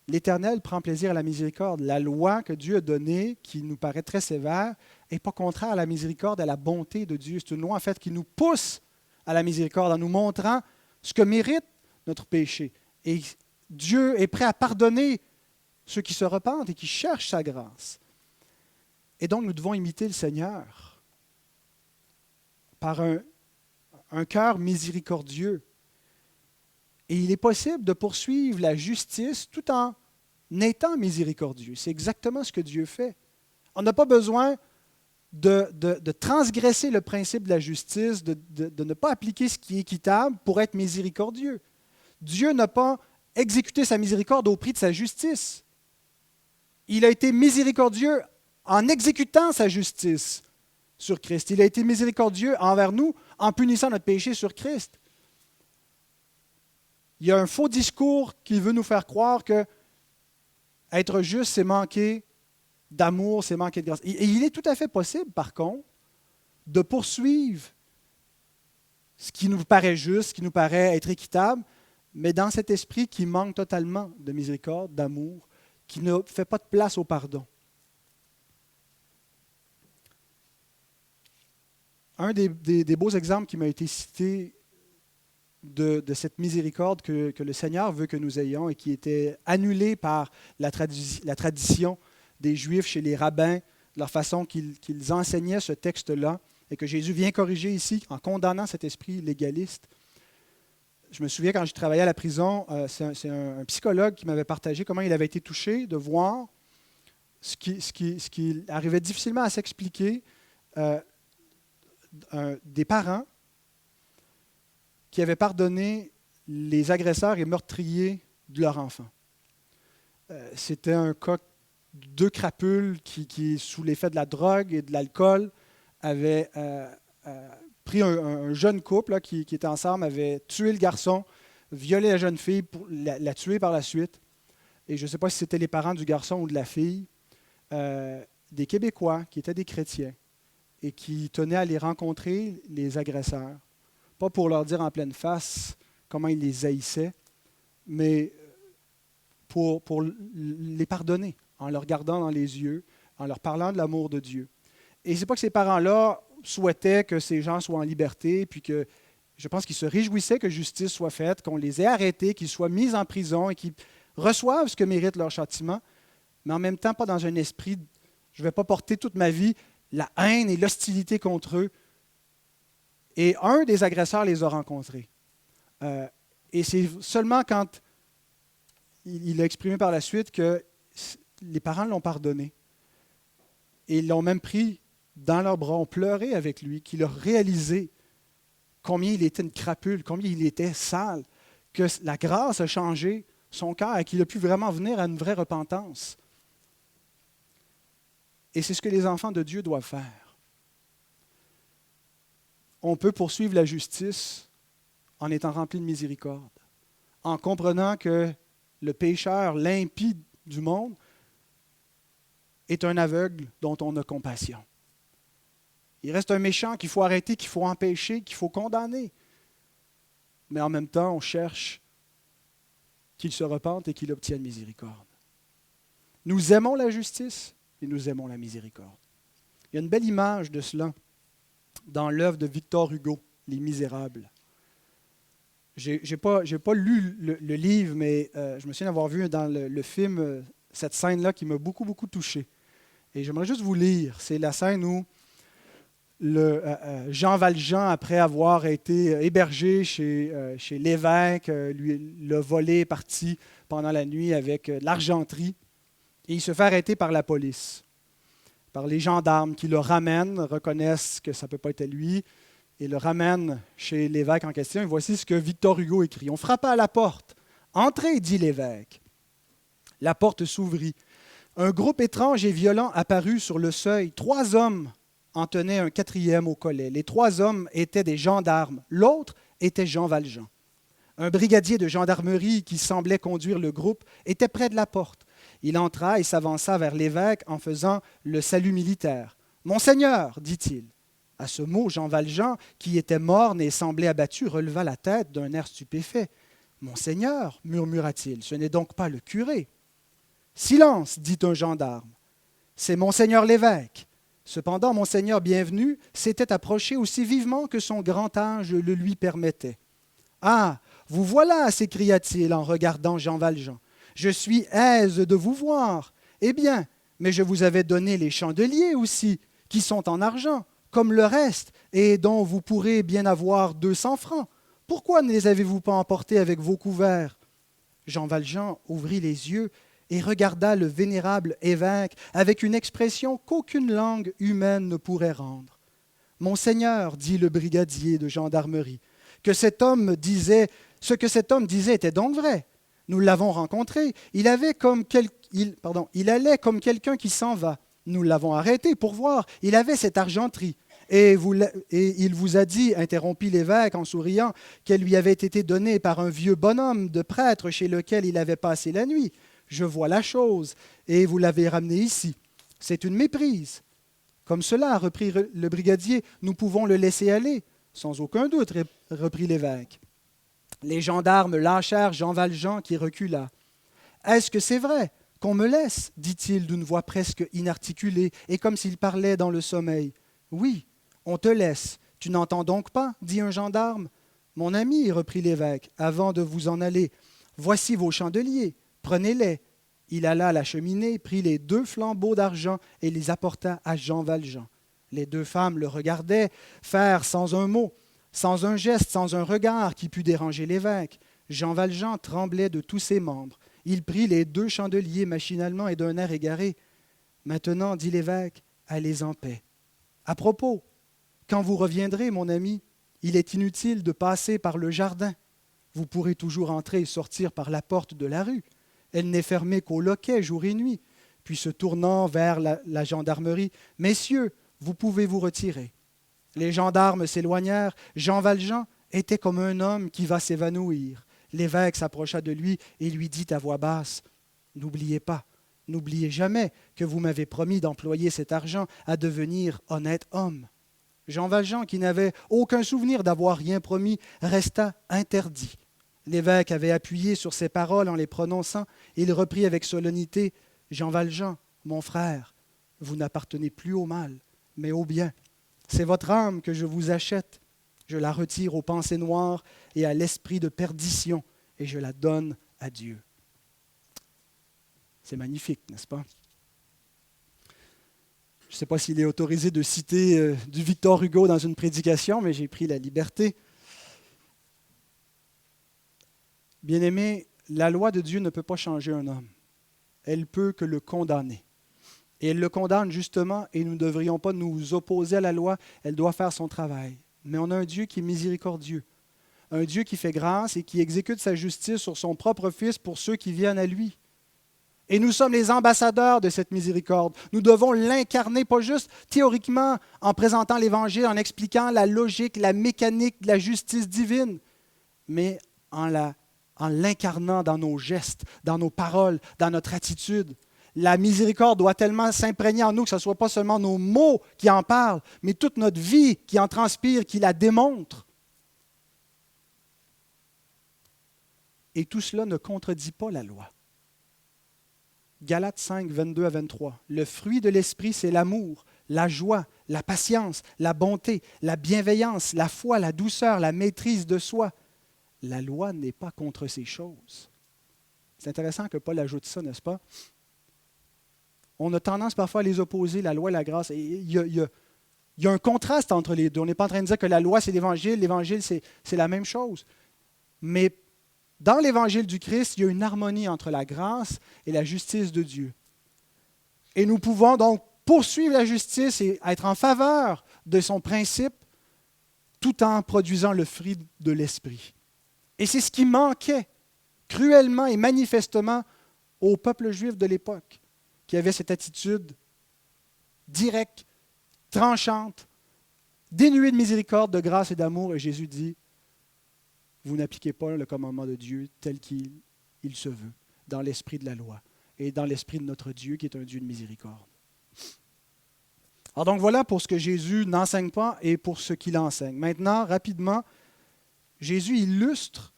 L'Éternel prend plaisir à la miséricorde. La loi que Dieu a donnée, qui nous paraît très sévère, n'est pas contraire à la miséricorde, à la bonté de Dieu. C'est une loi en fait qui nous pousse à la miséricorde en nous montrant ce que mérite notre péché. Et Dieu est prêt à pardonner ceux qui se repentent et qui cherchent sa grâce. Et donc nous devons imiter le Seigneur par un cœur miséricordieux. Et il est possible de poursuivre la justice tout en étant miséricordieux. C'est exactement ce que Dieu fait. On n'a pas besoin de transgresser le principe de la justice, de ne pas appliquer ce qui est équitable pour être miséricordieux. Dieu n'a pas exécuté sa miséricorde au prix de sa justice. Il a été miséricordieux en exécutant sa justice sur Christ. Il a été miséricordieux envers nous en punissant notre péché sur Christ. Il y a un faux discours qui veut nous faire croire que être juste, c'est manquer d'amour, c'est manquer de grâce. Et il est tout à fait possible, par contre, de poursuivre ce qui nous paraît juste, ce qui nous paraît être équitable, mais dans cet esprit qui manque totalement de miséricorde, d'amour, qui ne fait pas de place au pardon. Un des beaux exemples qui m'a été cité de cette miséricorde que le Seigneur veut que nous ayons et qui était annulée par la tradition des Juifs chez les rabbins, leur façon qu'ils enseignaient ce texte-là, et que Jésus vient corriger ici en condamnant cet esprit légaliste. Je me souviens quand je travaillais à la prison, c'est un psychologue qui m'avait partagé comment il avait été touché de voir ce qui arrivait difficilement à s'expliquer des parents qui avaient pardonné les agresseurs et meurtriers de leur enfant. C'était un cas de deux crapules qui, sous l'effet de la drogue et de l'alcool, avaient pris un jeune couple là, qui était ensemble, avait tué le garçon, violé la jeune fille, pour la tuer par la suite. Et je ne sais pas si c'était les parents du garçon ou de la fille, des Québécois qui étaient des chrétiens et qui tenaient à aller rencontrer les agresseurs. Pas pour leur dire en pleine face comment ils les haïssaient, mais pour les pardonner, en leur regardant dans les yeux, en leur parlant de l'amour de Dieu. Et ce n'est pas que ces parents-là souhaitaient que ces gens soient en liberté, puis que je pense qu'ils se réjouissaient que justice soit faite, qu'on les ait arrêtés, qu'ils soient mis en prison et qu'ils reçoivent ce que mérite leur châtiment, mais en même temps pas dans un esprit, je ne vais pas porter toute ma vie la haine et l'hostilité contre eux. Et un des agresseurs les a rencontrés. Et c'est seulement quand il a exprimé par la suite que les parents l'ont pardonné. Et ils l'ont même pris dans leurs bras, ont pleuré avec lui, qu'il a réalisé combien il était une crapule, combien il était sale, que la grâce a changé son cœur et qu'il a pu vraiment venir à une vraie repentance. Et c'est ce que les enfants de Dieu doivent faire. On peut poursuivre la justice en étant rempli de miséricorde, en comprenant que le pécheur, l'impie du monde, est un aveugle dont on a compassion. Il reste un méchant qu'il faut arrêter, qu'il faut empêcher, qu'il faut condamner. Mais en même temps, on cherche qu'il se repente et qu'il obtienne miséricorde. Nous aimons la justice et nous aimons la miséricorde. Il y a une belle image de cela dans l'œuvre de Victor Hugo, Les Misérables. Je n'ai pas lu le livre, mais je me souviens d'avoir vu dans le film cette scène-là qui m'a beaucoup, beaucoup touché. Et j'aimerais juste vous lire. C'est la scène où Jean Valjean, après avoir été hébergé chez l'évêque, lui l'a volé, est parti pendant la nuit avec de l'argenterie, et il se fait arrêter par la police, par les gendarmes qui le ramènent, reconnaissent que ça ne peut pas être lui, et le ramènent chez l'évêque en question. Et voici ce que Victor Hugo écrit. « On frappa à la porte. « Entrez, dit l'évêque. La porte s'ouvrit. Un groupe étrange et violent apparut sur le seuil. 3 hommes en tenaient un 4e au collet. Les 3 hommes étaient des gendarmes. L'autre était Jean Valjean. Un brigadier de gendarmerie qui semblait conduire le groupe était près de la porte. Il entra et s'avança vers l'évêque en faisant le salut militaire. « Mon Seigneur, dit-il. À ce mot, Jean Valjean, qui était morne et semblait abattu, releva la tête d'un air stupéfait. Mon Seigneur, murmura-t-il, ce n'est donc pas le curé. Silence, dit un gendarme. C'est Monseigneur l'évêque. Cependant, Monseigneur Bienvenu s'était approché aussi vivement que son grand âge le lui permettait. Ah, vous voilà, s'écria-t-il en regardant Jean Valjean. Je suis aise de vous voir. Eh bien, mais je vous avais donné les chandeliers aussi, qui sont en argent, comme le reste, et dont vous pourrez bien avoir 200 francs. Pourquoi ne les avez-vous pas emportés avec vos couverts? Jean Valjean ouvrit les yeux et regarda le vénérable évêque avec une expression qu'aucune langue humaine ne pourrait rendre. Monseigneur, dit le brigadier de gendarmerie, ce que cet homme disait était donc vrai. Nous l'avons rencontré. Il allait comme quelqu'un qui s'en va. Nous l'avons arrêté pour voir. Il avait cette argenterie. Et il vous a dit, interrompit l'évêque en souriant, qu'elle lui avait été donnée par un vieux bonhomme de prêtre chez lequel il avait passé la nuit. Je vois la chose, et vous l'avez ramené ici. C'est une méprise. Comme cela, reprit le brigadier, nous pouvons le laisser aller. Sans aucun doute, reprit l'évêque. Les gendarmes lâchèrent Jean Valjean qui recula. Est-ce que c'est vrai qu'on me laisse dit-il d'une voix presque inarticulée et comme s'il parlait dans le sommeil. Oui, on te laisse. Tu n'entends donc pas dit un gendarme. Mon ami, reprit l'évêque, avant de vous en aller, voici vos chandeliers, prenez-les. Il alla à la cheminée, prit les 2 flambeaux d'argent et les apporta à Jean Valjean. Les 2 femmes le regardaient faire sans un mot, sans un geste, sans un regard qui pût déranger l'évêque. Jean Valjean tremblait de tous ses membres. Il prit les 2 chandeliers machinalement et d'un air égaré. Maintenant, dit l'évêque, allez en paix. À propos, quand vous reviendrez, mon ami, il est inutile de passer par le jardin. Vous pourrez toujours entrer et sortir par la porte de la rue. Elle n'est fermée qu'au loquet, jour et nuit. Puis se tournant vers la gendarmerie, « Messieurs, vous pouvez vous retirer. » Les gendarmes s'éloignèrent. Jean Valjean était comme un homme qui va s'évanouir. L'évêque s'approcha de lui et lui dit à voix basse, « N'oubliez pas, n'oubliez jamais que vous m'avez promis d'employer cet argent à devenir honnête homme. » Jean Valjean, qui n'avait aucun souvenir d'avoir rien promis, resta interdit. L'évêque avait appuyé sur ces paroles en les prononçant, et il reprit avec solennité, « Jean Valjean, mon frère, vous n'appartenez plus au mal, mais au bien. C'est votre âme que je vous achète. Je la retire aux pensées noires et à l'esprit de perdition, et je la donne à Dieu. » C'est magnifique, n'est-ce pas? Je ne sais pas s'il est autorisé de citer du Victor Hugo dans une prédication, mais j'ai pris la liberté. Bien-aimés, la loi de Dieu ne peut pas changer un homme. Elle peut que le condamner. Et elle le condamne justement, et nous ne devrions pas nous opposer à la loi, elle doit faire son travail. Mais on a un Dieu qui est miséricordieux, un Dieu qui fait grâce et qui exécute sa justice sur son propre Fils pour ceux qui viennent à lui. Et nous sommes les ambassadeurs de cette miséricorde. Nous devons l'incarner, pas juste théoriquement en présentant l'Évangile, en expliquant la logique, la mécanique de la justice divine, mais en l'incarnant dans nos gestes, dans nos paroles, dans notre attitude. La miséricorde doit tellement s'imprégner en nous que ce ne soit pas seulement nos mots qui en parlent, mais toute notre vie qui en transpire, qui la démontre. Et tout cela ne contredit pas la loi. Galates 5, 22 à 23. Le fruit de l'esprit, c'est l'amour, la joie, la patience, la bonté, la bienveillance, la foi, la douceur, la maîtrise de soi. La loi n'est pas contre ces choses. C'est intéressant que Paul ajoute ça, n'est-ce pas? On a tendance parfois à les opposer, la loi et la grâce. Et il y a un contraste entre les deux. On n'est pas en train de dire que la loi, c'est l'Évangile, c'est la même chose. Mais dans l'Évangile du Christ, il y a une harmonie entre la grâce et la justice de Dieu. Et nous pouvons donc poursuivre la justice et être en faveur de son principe tout en produisant le fruit de l'Esprit. Et c'est ce qui manquait cruellement et manifestement au peuple juif de l'époque, qui avait cette attitude directe, tranchante, dénuée de miséricorde, de grâce et d'amour. Et Jésus dit, vous n'appliquez pas le commandement de Dieu tel qu'il se veut, dans l'esprit de la loi et dans l'esprit de notre Dieu qui est un Dieu de miséricorde. Alors donc voilà pour ce que Jésus n'enseigne pas et pour ce qu'il enseigne. Maintenant, rapidement, Jésus illustre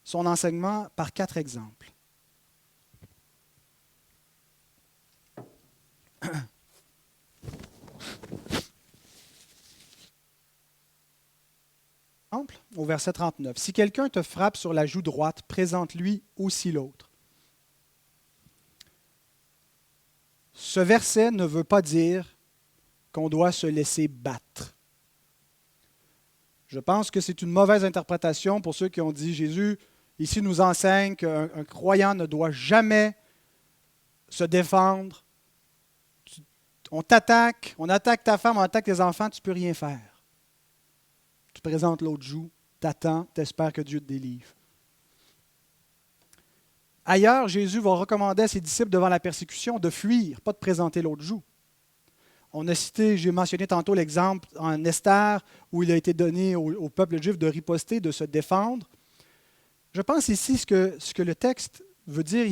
son enseignement par 4 exemples. Au verset 39. Si quelqu'un te frappe sur la joue droite, présente-lui aussi l'autre. Ce verset ne veut pas dire qu'on doit se laisser battre. Je pense que c'est une mauvaise interprétation pour ceux qui ont dit Jésus ici nous enseigne qu'un croyant ne doit jamais se défendre. On t'attaque, on attaque ta femme, on attaque tes enfants, tu ne peux rien faire. Tu présentes l'autre joue, t'attends, t'espères que Dieu te délivre. Ailleurs, Jésus va recommander à ses disciples devant la persécution de fuir, pas de présenter l'autre joue. On a cité, j'ai mentionné tantôt l'exemple en Esther où il a été donné au peuple juif de riposter, de se défendre. Je pense ici ce que le texte veut dire,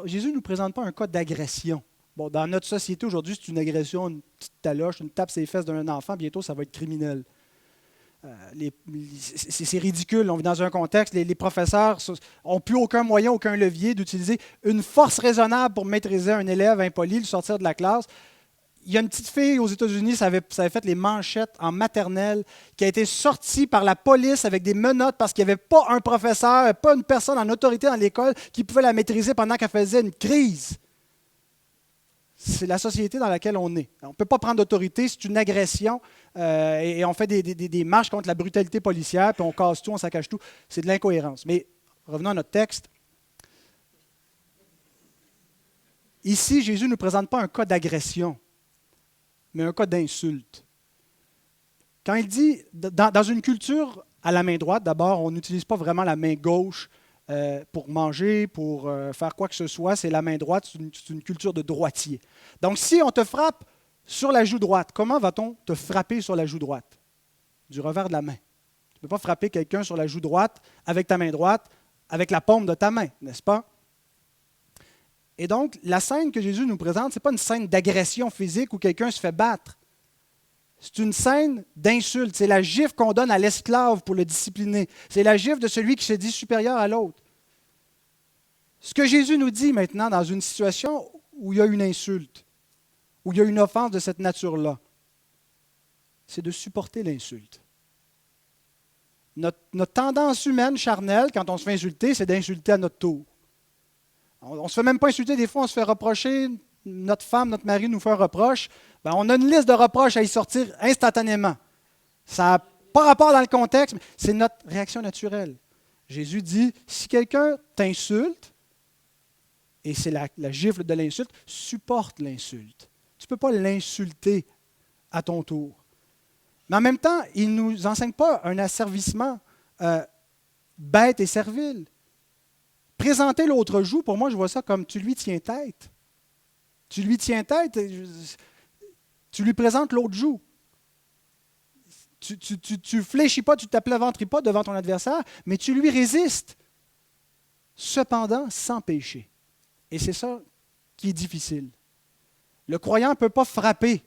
Jésus ne nous présente pas un cas d'agression. Bon, dans notre société aujourd'hui, c'est une agression, une petite taloche, une tape sur les fesses d'un enfant, bientôt ça va être criminel. C'est ridicule. On vit dans un contexte, les professeurs n'ont plus aucun moyen, aucun levier d'utiliser une force raisonnable pour maîtriser un élève impoli, le sortir de la classe. Il y a une petite fille aux États-Unis, ça avait fait les manchettes en maternelle, qui a été sortie par la police avec des menottes parce qu'il n'y avait pas un professeur, pas une personne en autorité dans l'école qui pouvait la maîtriser pendant qu'elle faisait une crise. C'est la société dans laquelle on est. On ne peut pas prendre d'autorité, c'est une agression et on fait des marches contre la brutalité policière, puis on casse tout, on saccage tout. C'est de l'incohérence. Mais revenons à notre texte. Ici, Jésus ne nous présente pas un cas d'agression, mais un cas d'insulte. Quand il dit, dans une culture à la main droite, d'abord, on n'utilise pas vraiment la main gauche pour manger, pour faire quoi que ce soit, c'est la main droite, c'est une culture de droitier. Donc, si on te frappe sur la joue droite, comment va-t-on te frapper sur la joue droite? Du revers de la main. Tu ne peux pas frapper quelqu'un sur la joue droite avec ta main droite, avec la paume de ta main, n'est-ce pas? Et donc, la scène que Jésus nous présente, ce n'est pas une scène d'agression physique où quelqu'un se fait battre. C'est une scène d'insulte. C'est la gifle qu'on donne à l'esclave pour le discipliner. C'est la gifle de celui qui se dit supérieur à l'autre. Ce que Jésus nous dit maintenant dans une situation où il y a une insulte, où il y a une offense de cette nature-là, c'est de supporter l'insulte. Notre tendance humaine charnelle, quand on se fait insulter, c'est d'insulter à notre tour. On ne se fait même pas insulter, des fois on se fait reprocher, notre femme, notre mari nous fait un reproche, ben, on a une liste de reproches à y sortir instantanément. Ça n'a pas rapport dans le contexte, mais c'est notre réaction naturelle. Jésus dit, si quelqu'un t'insulte, et c'est la gifle de l'insulte, supporte l'insulte. Tu ne peux pas l'insulter à ton tour. Mais en même temps, il ne nous enseigne pas un asservissement bête et servile. Présenter l'autre joue, pour moi, je vois ça comme tu lui tiens tête. Tu lui tiens tête, tu lui présentes l'autre joue. Tu fléchis pas, tu ne t'aplaventris pas devant ton adversaire, mais tu lui résistes. Cependant, sans péché. Et c'est ça qui est difficile. Le croyant ne peut pas frapper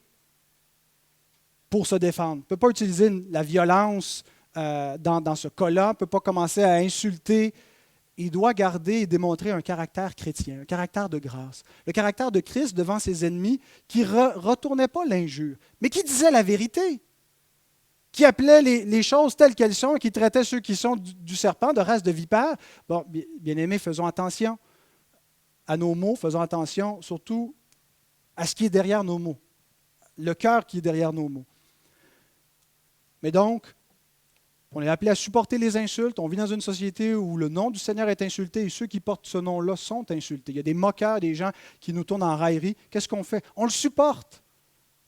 pour se défendre, ne peut pas utiliser la violence dans ce cas-là, ne peut pas commencer à insulter. Il doit garder et démontrer un caractère chrétien, un caractère de grâce. Le caractère de Christ devant ses ennemis qui ne retournait pas l'injure, mais qui disait la vérité, qui appelait les choses telles qu'elles sont et qui traitait ceux qui sont du serpent, de race de vipère. Bon, bien-aimés, faisons attention à nos mots, faisons attention surtout à ce qui est derrière nos mots, le cœur qui est derrière nos mots. Mais donc, on est appelé à supporter les insultes. On vit dans une société où le nom du Seigneur est insulté et ceux qui portent ce nom-là sont insultés. Il y a des moqueurs, des gens qui nous tournent en raillerie. Qu'est-ce qu'on fait? On le supporte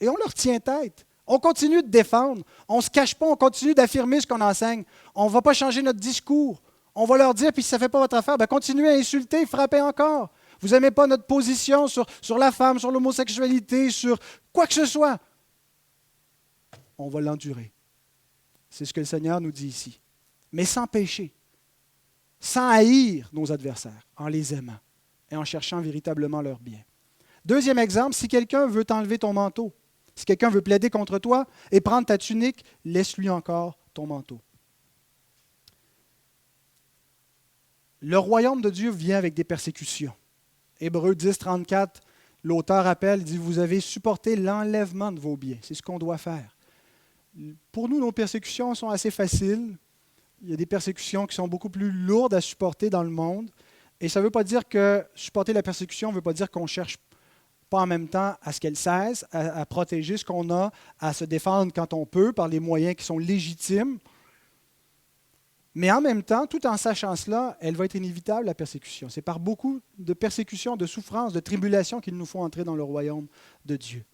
et on leur tient tête. On continue de défendre. On ne se cache pas, on continue d'affirmer ce qu'on enseigne. On ne va pas changer notre discours. On va leur dire, puis si ça ne fait pas votre affaire, continuez à insulter, frappez encore. Vous n'aimez pas notre position sur la femme, sur l'homosexualité, sur quoi que ce soit. On va l'endurer. C'est ce que le Seigneur nous dit ici. Mais sans péché, sans haïr nos adversaires, en les aimant et en cherchant véritablement leur bien. Deuxième exemple, si quelqu'un veut t'enlever ton manteau, Si quelqu'un veut plaider contre toi et prendre ta tunique, laisse-lui encore ton manteau. Le royaume de Dieu vient avec des persécutions. Hébreux 10, 34, l'auteur rappelle, il dit, vous avez supporté l'enlèvement de vos biens. C'est ce qu'on doit faire. Pour nous, nos persécutions sont assez faciles. Il y a des persécutions qui sont beaucoup plus lourdes à supporter dans le monde. Et ça ne veut pas dire que supporter la persécution ne veut pas dire qu'on ne cherche pas en même temps à ce qu'elle cesse, à protéger ce qu'on a, à se défendre quand on peut par les moyens qui sont légitimes. Mais en même temps, tout en sachant cela, elle va être inévitable, la persécution. C'est par beaucoup de persécutions, de souffrances, de tribulations qu'il nous faut entrer dans le royaume de Dieu.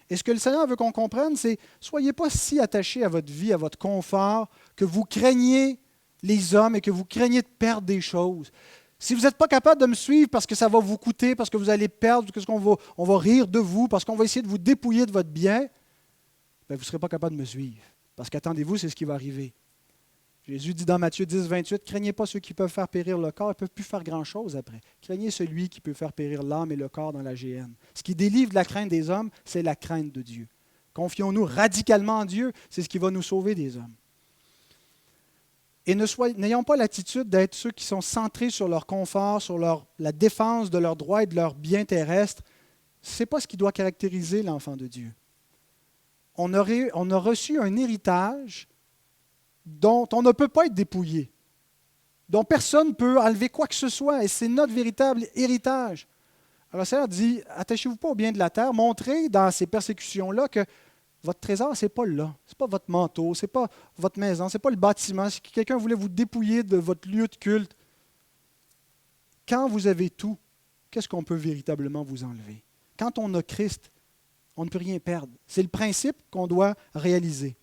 Et ce que le Seigneur veut qu'on comprenne, c'est soyez pas si attachés à votre vie, à votre confort, que vous craignez les hommes et que vous craignez de perdre des choses. Si vous n'êtes pas capable de me suivre parce que ça va vous coûter, parce que vous allez perdre, parce qu'on va rire de vous, parce qu'on va essayer de vous dépouiller de votre bien, bien, vous ne serez pas capable de me suivre. Parce qu'attendez-vous, c'est ce qui va arriver. Jésus dit dans Matthieu 10, 28, « Craignez pas ceux qui peuvent faire périr le corps, ils ne peuvent plus faire grand-chose après. Craignez celui qui peut faire périr l'âme et le corps dans la géhenne. » Ce qui délivre de la crainte des hommes, c'est la crainte de Dieu. Confions-nous radicalement en Dieu, c'est ce qui va nous sauver des hommes. Et n'ayons pas l'attitude d'être ceux qui sont centrés sur leur confort, sur la défense de leurs droits et de leurs biens terrestres. Ce n'est pas ce qui doit caractériser l'enfant de Dieu. On a reçu un héritage dont on ne peut pas être dépouillé, dont personne ne peut enlever quoi que ce soit, et c'est notre véritable héritage. Alors le Seigneur dit, attachez-vous pas au bien de la terre, montrez dans ces persécutions-là que votre trésor, ce n'est pas là, ce n'est pas votre manteau, ce n'est pas votre maison, ce n'est pas le bâtiment, si quelqu'un voulait vous dépouiller de votre lieu de culte. Quand vous avez tout, qu'est-ce qu'on peut véritablement vous enlever? Quand on a Christ, on ne peut rien perdre. C'est le principe qu'on doit réaliser.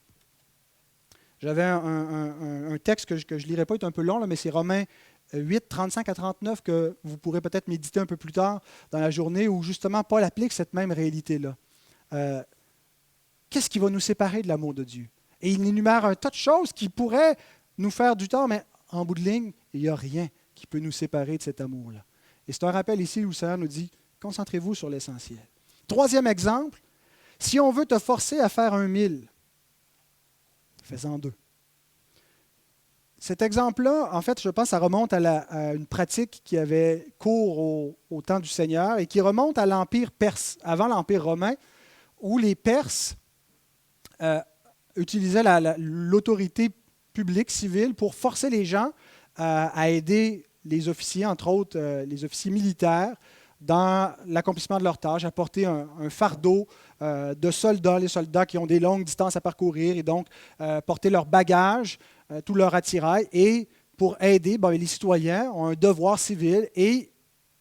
J'avais un texte que je ne lirai pas, il est un peu long, là, mais c'est Romains 8, 35 à 39 que vous pourrez peut-être méditer un peu plus tard dans la journée où justement Paul applique cette même réalité-là. Qu'est-ce qui va nous séparer de l'amour de Dieu? Et il énumère un tas de choses qui pourraient nous faire du tort, mais en bout de ligne, il n'y a rien qui peut nous séparer de cet amour-là. Et c'est un rappel ici où le Seigneur nous dit, concentrez-vous sur l'essentiel. Troisième exemple, si on veut te forcer à faire 1 000, fais-en 2. Cet exemple-là, en fait, je pense que ça remonte à une pratique qui avait cours au temps du Seigneur et qui remonte à l'Empire perse, avant l'Empire romain, où les Perses utilisaient l'autorité publique, civile, pour forcer les gens à aider les officiers, entre autres les officiers militaires, dans l'accomplissement de leurs tâches, à porter un fardeau de soldats, les soldats qui ont des longues distances à parcourir, et donc porter leurs bagages, tout leur attirail, et pour aider, les citoyens ont un devoir civil et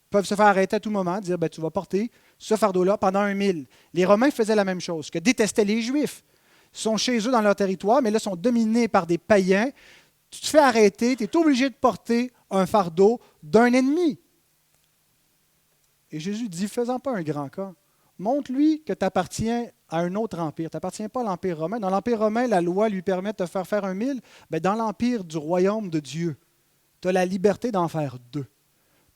peuvent se faire arrêter à tout moment, dire tu vas porter ce fardeau-là pendant 1 000. Les Romains faisaient la même chose, que détestaient les Juifs. Ils sont chez eux dans leur territoire, mais là, sont dominés par des païens. Tu te fais arrêter, tu es obligé de porter un fardeau d'un ennemi. Et Jésus dit, fais-en pas un grand cas. Montre-lui que tu appartiens à un autre empire. Tu n'appartiens pas à l'Empire romain. Dans l'Empire romain, la loi lui permet de te faire 1 000. Mais dans l'Empire du royaume de Dieu, tu as la liberté d'en faire 2.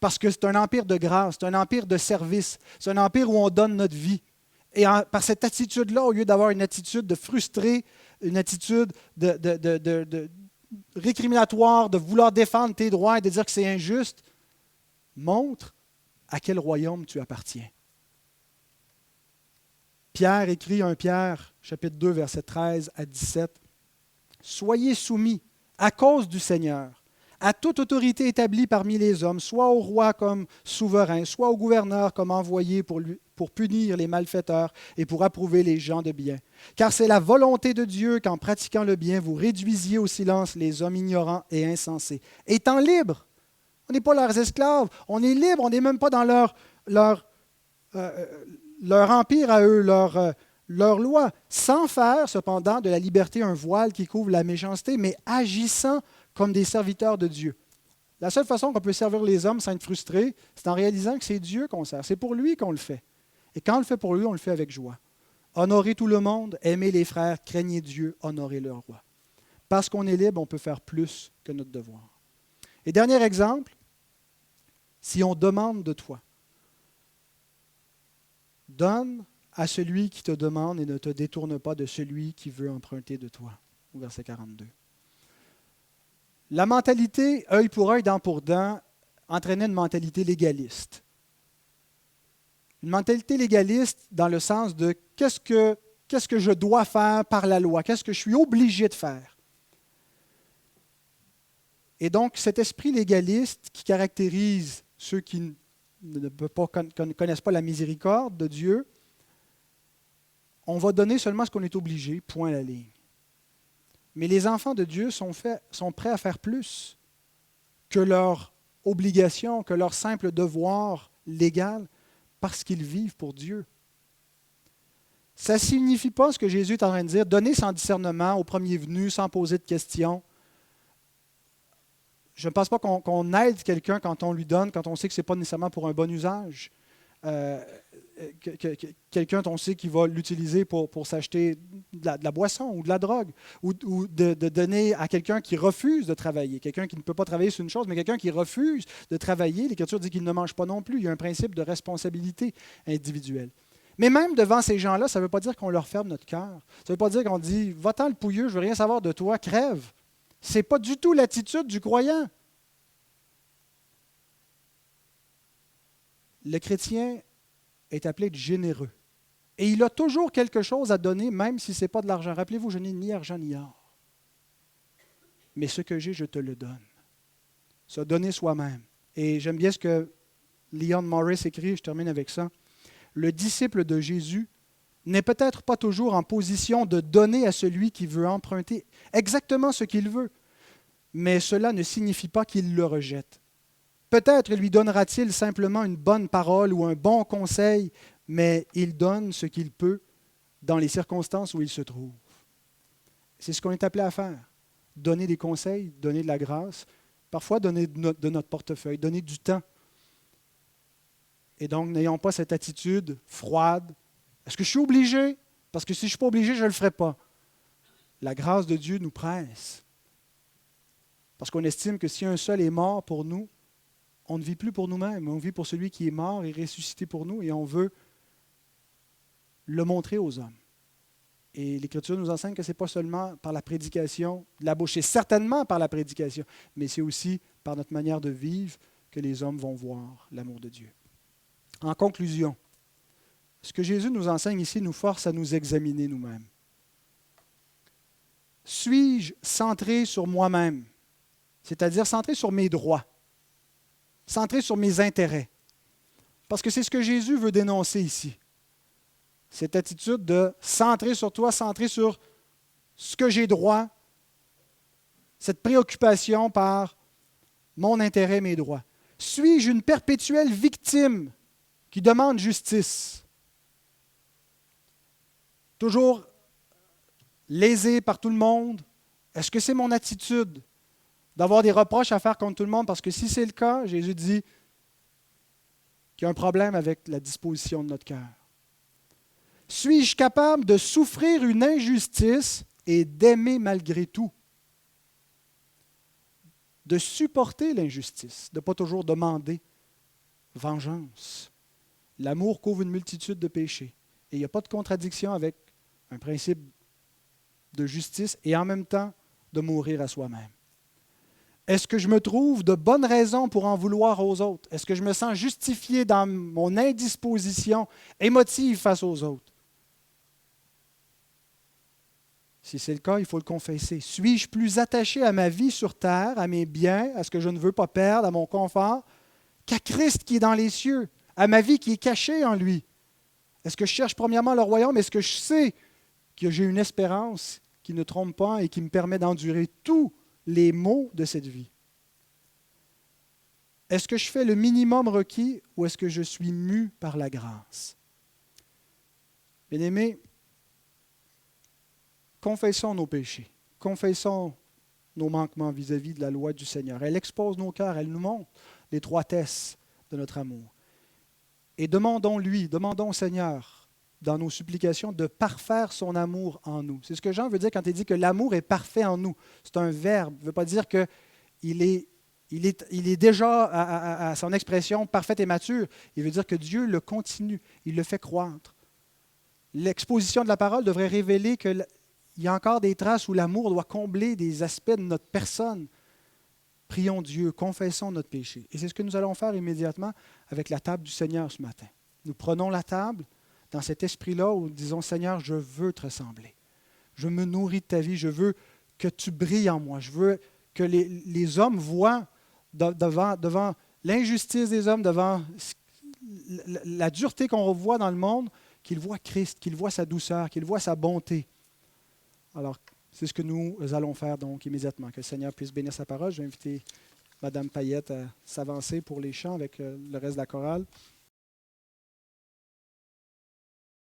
Parce que c'est un empire de grâce, c'est un empire de service, c'est un empire où on donne notre vie. Et par cette attitude-là, au lieu d'avoir une attitude de frustré, une attitude de récriminatoire, de vouloir défendre tes droits et de dire que c'est injuste, montre à quel royaume tu appartiens. Pierre écrit 1 Pierre, chapitre 2, versets 13 à 17. « Soyez soumis à cause du Seigneur à toute autorité établie parmi les hommes, soit au roi comme souverain, soit au gouverneur comme envoyé pour punir les malfaiteurs et pour approuver les gens de bien. Car c'est la volonté de Dieu qu'en pratiquant le bien, vous réduisiez au silence les hommes ignorants et insensés. Étant libres, on n'est pas leurs esclaves, on est libres, on n'est même pas dans leur empire à eux, leur loi, sans faire cependant de la liberté un voile qui couvre la méchanceté, mais agissant comme des serviteurs de Dieu. La seule façon qu'on peut servir les hommes sans être frustré, c'est en réalisant que c'est Dieu qu'on sert. C'est pour lui qu'on le fait. Et quand on le fait pour lui, on le fait avec joie. Honorez tout le monde, aimez les frères, craignez Dieu, honorez le roi. Parce qu'on est libre, on peut faire plus que notre devoir. Et dernier exemple, si on demande de toi, donne à celui qui te demande et ne te détourne pas de celui qui veut emprunter de toi. Au verset 42. La mentalité œil pour œil, dent pour dent entraînait une mentalité légaliste. Une mentalité légaliste dans le sens de qu'est-ce que je dois faire par la loi, qu'est-ce que je suis obligé de faire. Et donc, cet esprit légaliste qui caractérise ceux qui ne connaissent pas la miséricorde de Dieu, on va donner seulement ce qu'on est obligé, point à la ligne. Mais les enfants de Dieu sont prêts à faire plus que leur obligation, que leur simple devoir légal, parce qu'ils vivent pour Dieu. Ça ne signifie pas ce que Jésus est en train de dire, donner sans discernement au premier venu, sans poser de questions. Je ne pense pas qu'on aide quelqu'un quand on lui donne, quand on sait que ce n'est pas nécessairement pour un bon usage. Quelqu'un qu'on sait qui va l'utiliser pour s'acheter de la boisson ou de la drogue, ou de donner à quelqu'un qui refuse de travailler, quelqu'un qui ne peut pas travailler sur une chose, mais quelqu'un qui refuse de travailler. L'Écriture dit qu'il ne mange pas non plus. Il y a un principe de responsabilité individuelle. Mais même devant ces gens-là, ça ne veut pas dire qu'on leur ferme notre cœur. Ça ne veut pas dire qu'on dit « Va-t'en le pouilleux, je ne veux rien savoir de toi, crève ». Ce n'est pas du tout l'attitude du croyant. Le chrétien est appelé à être généreux. Et il a toujours quelque chose à donner, même si ce n'est pas de l'argent. Rappelez-vous, je n'ai ni argent ni or. Mais ce que j'ai, je te le donne. Se donner soi-même. Et j'aime bien ce que Leon Morris écrit, je termine avec ça. Le disciple de Jésus n'est peut-être pas toujours en position de donner à celui qui veut emprunter exactement ce qu'il veut, mais cela ne signifie pas qu'il le rejette. Peut-être lui donnera-t-il simplement une bonne parole ou un bon conseil, mais il donne ce qu'il peut dans les circonstances où il se trouve. C'est ce qu'on est appelé à faire. Donner des conseils, donner de la grâce, parfois donner de notre portefeuille, donner du temps. Et donc, n'ayons pas cette attitude froide. Est-ce que je suis obligé? Parce que si je ne suis pas obligé, je ne le ferai pas. La grâce de Dieu nous presse. Parce qu'on estime que si un seul est mort pour nous, on ne vit plus pour nous-mêmes, on vit pour celui qui est mort et ressuscité pour nous, et on veut le montrer aux hommes. Et l'Écriture nous enseigne que ce n'est pas seulement par la prédication de la bouche, c'est certainement par la prédication, mais c'est aussi par notre manière de vivre que les hommes vont voir l'amour de Dieu. En conclusion, ce que Jésus nous enseigne ici nous force à nous examiner nous-mêmes. Suis-je centré sur moi-même, c'est-à-dire centré sur mes droits, centré sur mes intérêts? Parce que c'est ce que Jésus veut dénoncer ici. Cette attitude de centrer sur toi, centrer sur ce que j'ai droit, cette préoccupation par mon intérêt, mes droits. Suis-je une perpétuelle victime qui demande justice? Toujours lésé par tout le monde? Est-ce que c'est mon attitude d'avoir des reproches à faire contre tout le monde? Parce que si c'est le cas, Jésus dit qu'il y a un problème avec la disposition de notre cœur. Suis-je capable de souffrir une injustice et d'aimer malgré tout? De supporter l'injustice, de ne pas toujours demander vengeance. L'amour couvre une multitude de péchés. Et il n'y a pas de contradiction avec un principe de justice et en même temps de mourir à soi-même. Est-ce que je me trouve de bonnes raisons pour en vouloir aux autres? Est-ce que je me sens justifié dans mon indisposition émotive face aux autres? Si c'est le cas, il faut le confesser. Suis-je plus attaché à ma vie sur terre, à mes biens, à ce que je ne veux pas perdre, à mon confort, qu'à Christ qui est dans les cieux, à ma vie qui est cachée en lui? Est-ce que je cherche premièrement le royaume? Est-ce que je sais que j'ai une espérance qui ne trompe pas et qui me permet d'endurer tous les maux de cette vie? Est-ce que je fais le minimum requis ou est-ce que je suis mu par la grâce? Bien-aimés, confessons nos péchés, confessons nos manquements vis-à-vis de la loi du Seigneur. Elle expose nos cœurs, elle nous montre l'étroitesse de notre amour. Et demandons au Seigneur, dans nos supplications, de parfaire son amour en nous. C'est ce que Jean veut dire quand il dit que l'amour est parfait en nous. C'est un verbe, il ne veut pas dire qu'il est déjà à son expression parfaite et mature. Il veut dire que Dieu le continue, il le fait croître. l'exposition de la parole devrait révéler qu'il y a encore des traces où l'amour doit combler des aspects de notre personne. Prions Dieu, confessons notre péché. Et c'est ce que nous allons faire immédiatement avec la table du Seigneur ce matin. Nous prenons la table dans cet esprit-là où nous disons, Seigneur, je veux te ressembler. Je me nourris de ta vie, je veux que tu brilles en moi. Je veux que les hommes voient devant l'injustice des hommes, devant la dureté qu'on voit dans le monde, qu'ils voient Christ, qu'ils voient sa douceur, qu'ils voient sa bonté. Alors, c'est ce que nous allons faire donc immédiatement. Que le Seigneur puisse bénir sa parole. Je vais inviter Mme Payette à s'avancer pour les chants avec le reste de la chorale.